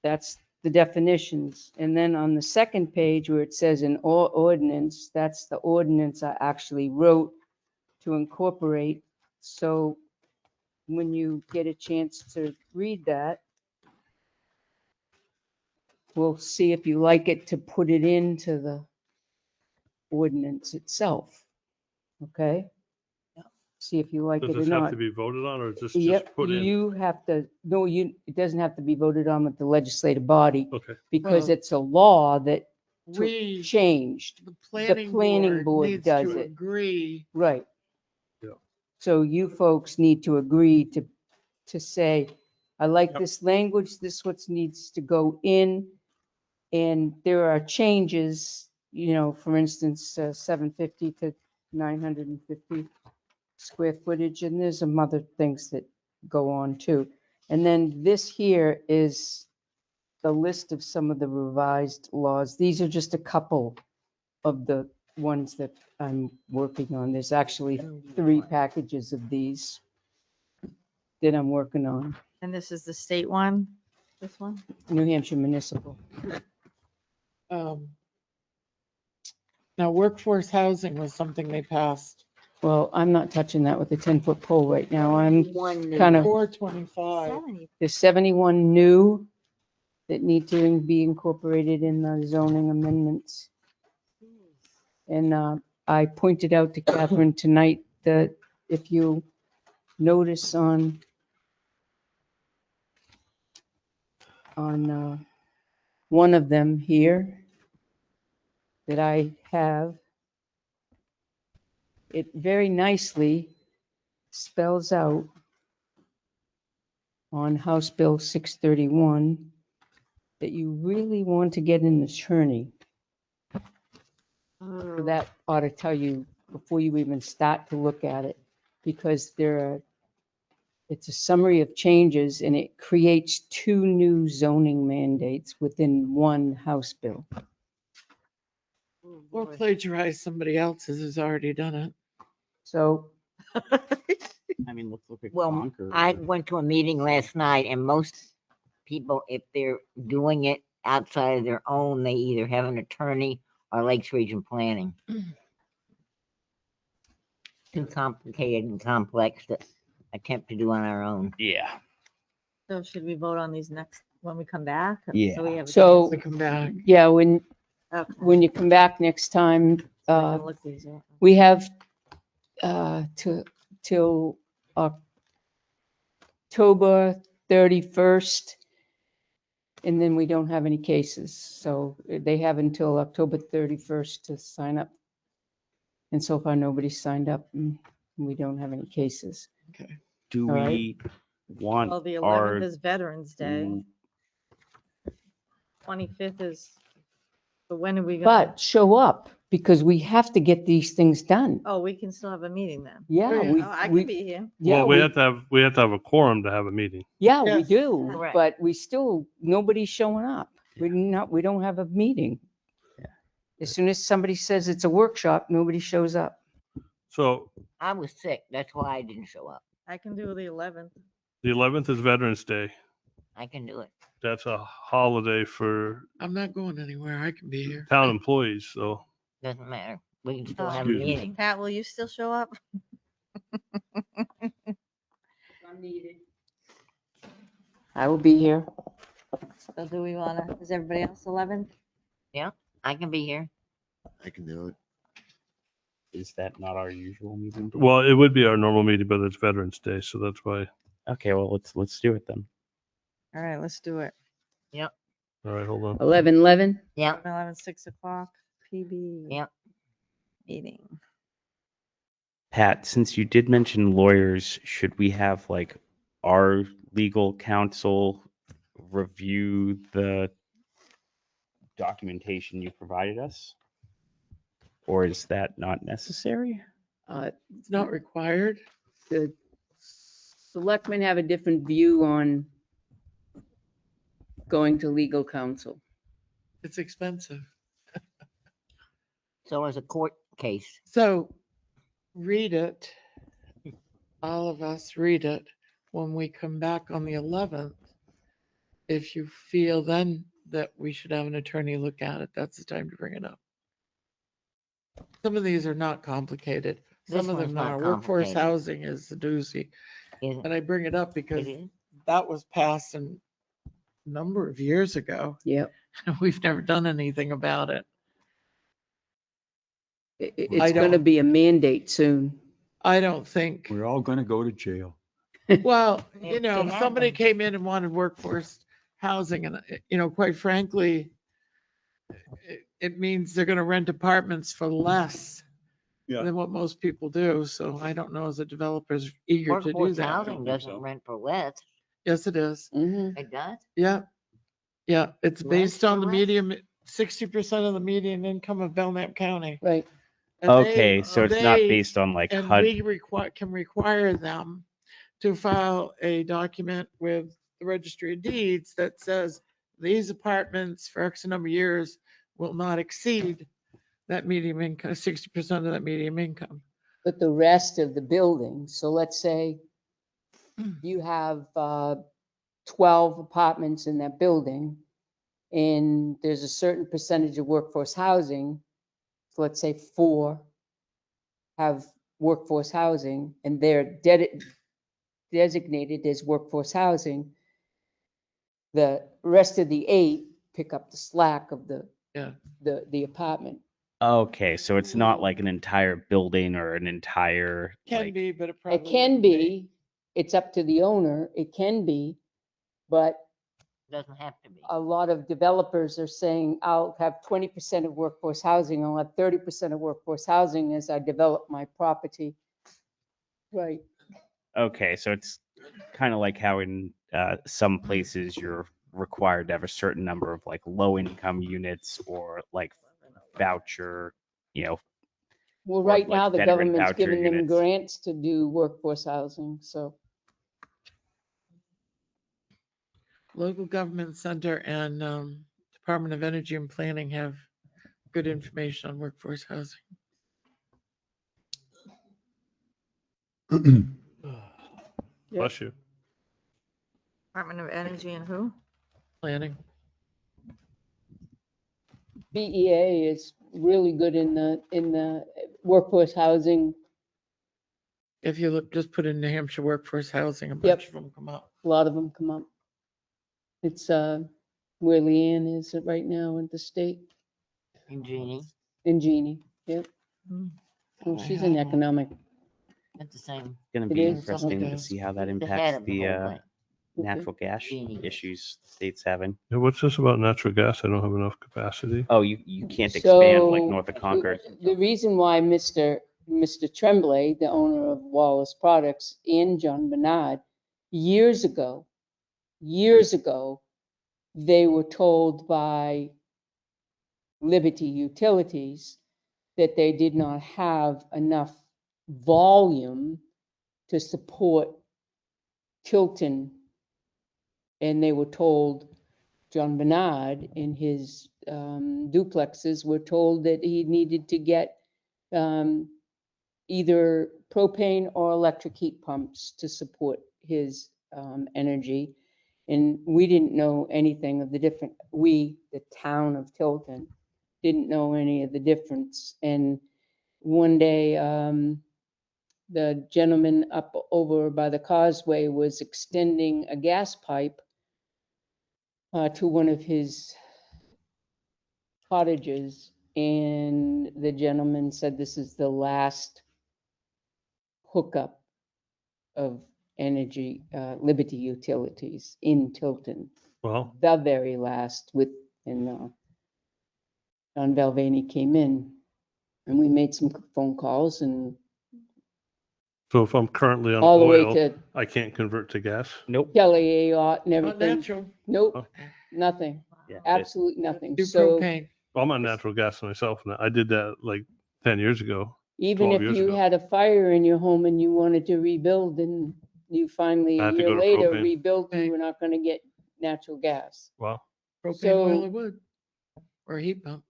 That's the definitions. And then on the second page where it says an ordinance, that's the ordinance I actually wrote to incorporate. So when you get a chance to read that, we'll see if you like it to put it into the ordinance itself. Okay? see if you like Does it or this have not. to be voted on or is this Yep, just put in? you have to, no, it doesn't have to be voted on with the legislative body Okay. because Well, it's a law that We, changed. the planning planning board board needs does to it. agree. Right. Yeah. So you folks need to agree to say, I like this language, this what needs to go in. And there are changes, for instance, 750 to 950 square footage, and there's some other things that go on too. And then this here is the list of some of the revised laws. These are just a couple of the ones that I'm working on. There's actually 3 packages of these that I'm working on. And this is the state one, this one? New Hampshire Municipal. Now, workforce housing was something they passed. Well, I'm not touching that with a 10-foot pole right now. I'm One kind of, 425. there's 71 new that need to be incorporated in the zoning amendments. And I pointed out to Catherine tonight that if you notice on one of them here that I have, it very nicely spells out on House Bill 631 that you really want to get an attorney. So that ought to tell you before you even start to look at it, because it's a summary of changes and it creates 2 new zoning mandates within one House bill. Or plagiarize somebody else's who's already done it. So, I mean, let's look at Well, Concord. I went to a meeting last night and most people, if they're doing it outside of their own, they either have an attorney or Lakes Region Planning. Too complicated and complex to attempt to do on our own. Yeah. So should we vote on these next, when we come back? Yeah. So we have. a So- We come back. yeah, chance? Okay. when you come back next time, So I can look these up. we have till October 31st, and then we don't have any cases. So they have until October 31st to sign up. And so far, nobody's signed up, and we don't have any cases. Okay. Do All right. we want Well, the our 11th is Veterans Day. 25th is, but when are we gonna? But show up, because we have to get these things done. Oh, we can still have a meeting then. Yeah, yeah. we, Oh, I we, can be here. yeah, Well, we have to have a quorum to have a meeting. yeah, we Yes. do, Correct. but we still, nobody's showing up. We don't have a meeting. Yeah. As soon as somebody says it's a workshop, nobody shows up. So I was sick, that's why I didn't show up. I can do the 11th. the 11th is Veterans Day. I can do it. That's a holiday for I'm not going anywhere. I can be here. town employees, so. Doesn't matter. We can still Oh. have a Excuse me. meeting. Pat, will you still show up? I will be here. So do we wanna, is everybody else 11th? I can be here. I can do it. Is that not our usual meeting? Well, it would be our normal meeting, but it's Veterans Day, so that's why. Okay, well, let's do it then. All right, let's do it. All right, hold on. 11:11. Yeah, 11, 6 o'clock, PB. Yeah. Meeting. Pat, since you did mention lawyers, should we have like our legal counsel review the documentation you provided us? Or is that not necessary? It's not required. The selectmen have a different view on going to legal counsel. It's expensive. so as a court case. So read it. All of us read it when we come back on the 11th. If you feel then that we should have an attorney look at it, that's the time to bring it up. Some of these are not complicated. This Some of one's them not are. Workforce complicated. housing is a doozy. Isn't And I bring it up because it? that was passed a number of years ago. Yep. And we've never done anything about it. It's going to don't- be a mandate soon. I don't think, We're all gonna go to jail. well, It if can somebody happen. came in and wanted workforce housing and, quite frankly, it means they're gonna rent apartments for less Yeah. than what most people do. So I don't know as a developer's eager to do Workforce that. housing doesn't rent for less. Yes, it is. Mhm. It does? Yeah. Yeah, it's Less based on for the less? medium, 60% of the median income of Belknap County. Right. And Okay, so it's not they- based on like And HUD. we can require them to file a document with the registry of deeds that says these apartments for X number of years will not exceed that medium income, 60% of that medium income. But the rest of the building, so let's say you have 12 apartments in that building, and there's a certain percentage of workforce housing, so let's say 4 have workforce housing, and they're designated as workforce housing. The rest of the 8 pick up the slack of Yeah. the apartment. Okay, so it's not like an entire building or an entire Can like. be, but it probably. It can be, it's up to the owner, it can be, but Doesn't have to be. a lot of developers are saying, I'll have 20% of workforce housing, I'll have 30% of workforce housing as I develop my property. Right. Okay, so it's kind of like how in some places you're required to have a certain number of like low income units or like voucher, Well, Or right like now, the veteran government's voucher giving them units. grants to do workforce housing, so. Local Government Center and Department of Energy and Planning have good information on workforce housing. Bless you. Department of Energy and who? Planning. BEA is really good in the workforce housing. If you look, just put in New Hampshire workforce housing, a Yep. bunch of them come up. A lot of them come up. It's where Leanne is right now in the state, And Jeannie, in Jeannie, yep. Mm. Well, she's an economic, that's the same. Going to It be is, interesting okay. to see how that The head impacts of the whole the thing. natural gas Genie. issues the state's having. Yeah, what's this about natural gas? I don't have enough capacity. Oh, you can't expand like So, north of Concord. the reason why Mr. Tremblay, the owner of Wallace Products, and John Bernard, years ago, they were told by Liberty Utilities that they did not have enough volume to support Tilton. And they were told, John Bernard in his duplexes were told that he needed to get either propane or electric heat pumps to support his energy. And we didn't know anything of the different, we, the town of Tilton, didn't know any of the difference. And one day, the gentleman up over by the causeway was extending a gas pipe to one of his cottages. And the gentleman said, this is the last hookup of energy, Liberty Utilities in Tilton. Well, The very last and John Valvani came in and we made some phone calls and so if I'm currently on all the way oil, to I can't convert to gas? Nope. Kelly Ayotte and Not everything. natural. Nope, Oh. nothing, Yeah, it- absolutely nothing. Do So propane. Well, I'm on natural gas myself now. I did that like 10 years ago. even 12 if years you ago. had a fire in your home and you wanted to rebuild and you finally I a had to year go to later propane. rebuilt, you Propane. were not gonna get natural gas. Wow. Propane, So- oil, or wood, or a heat pump.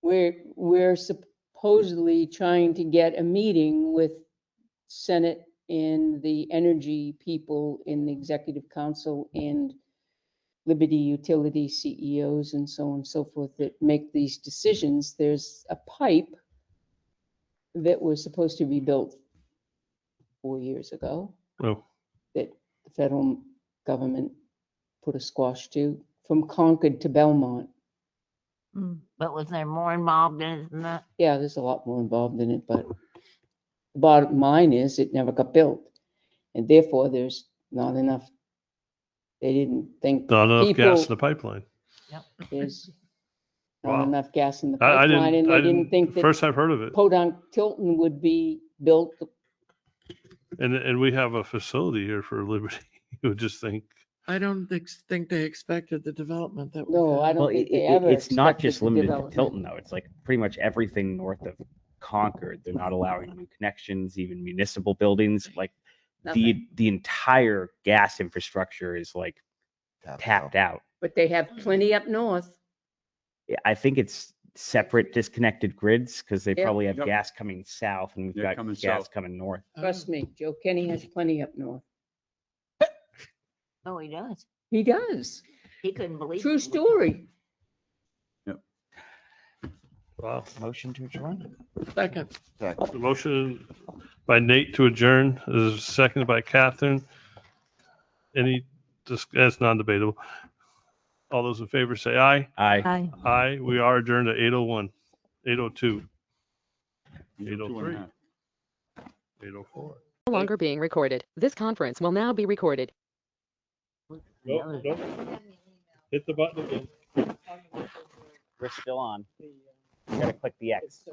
We're supposedly trying to get a meeting with Senate and the energy people in the executive council and Liberty Utility CEOs and so on and so forth that make these decisions. There's a pipe that was supposed to be built 4 years ago Oh, that the federal government put a squash to from Concord to Belmont. But was there more involved in it than that? Yeah, there's a lot more involved in it, but bottom line is it never got built. And therefore, there's not enough, they didn't think. Not enough gas in people- the pipeline. There's Wow. not enough gas in the I pipeline, and they didn't, didn't think that first I've heard of it. Podunk Tilton would be built. And we have a facility here for Liberty. You would just think, I don't think they expected the development that. No, we've I had. don't Well, think they ever it's not expected just the limited to development. Tilton, though. It's like pretty much everything north of Concord. They're not allowing new connections, even municipal buildings. Like the entire gas infrastructure is like tapped out. But they have plenty up north. I think it's separate, disconnected grids because they Yeah. probably have Yep. gas coming south and we've They're got coming gas south. coming north. Trust me, Joe Kenny has plenty up north. Oh, he does. He does. He couldn't believe. True it. story. wow. Motion to adjourn. Second. The motion by Nate to adjourn is seconded by Catherine. That's non-debatable. All those in favor say aye. Aye. Hi. Aye. We are adjourned at 8:01, 8:02, 2.5. 8:04. No longer being recorded. This conference will now be recorded. Nope, nope. Hit the button again. We're still on. You gotta click the X.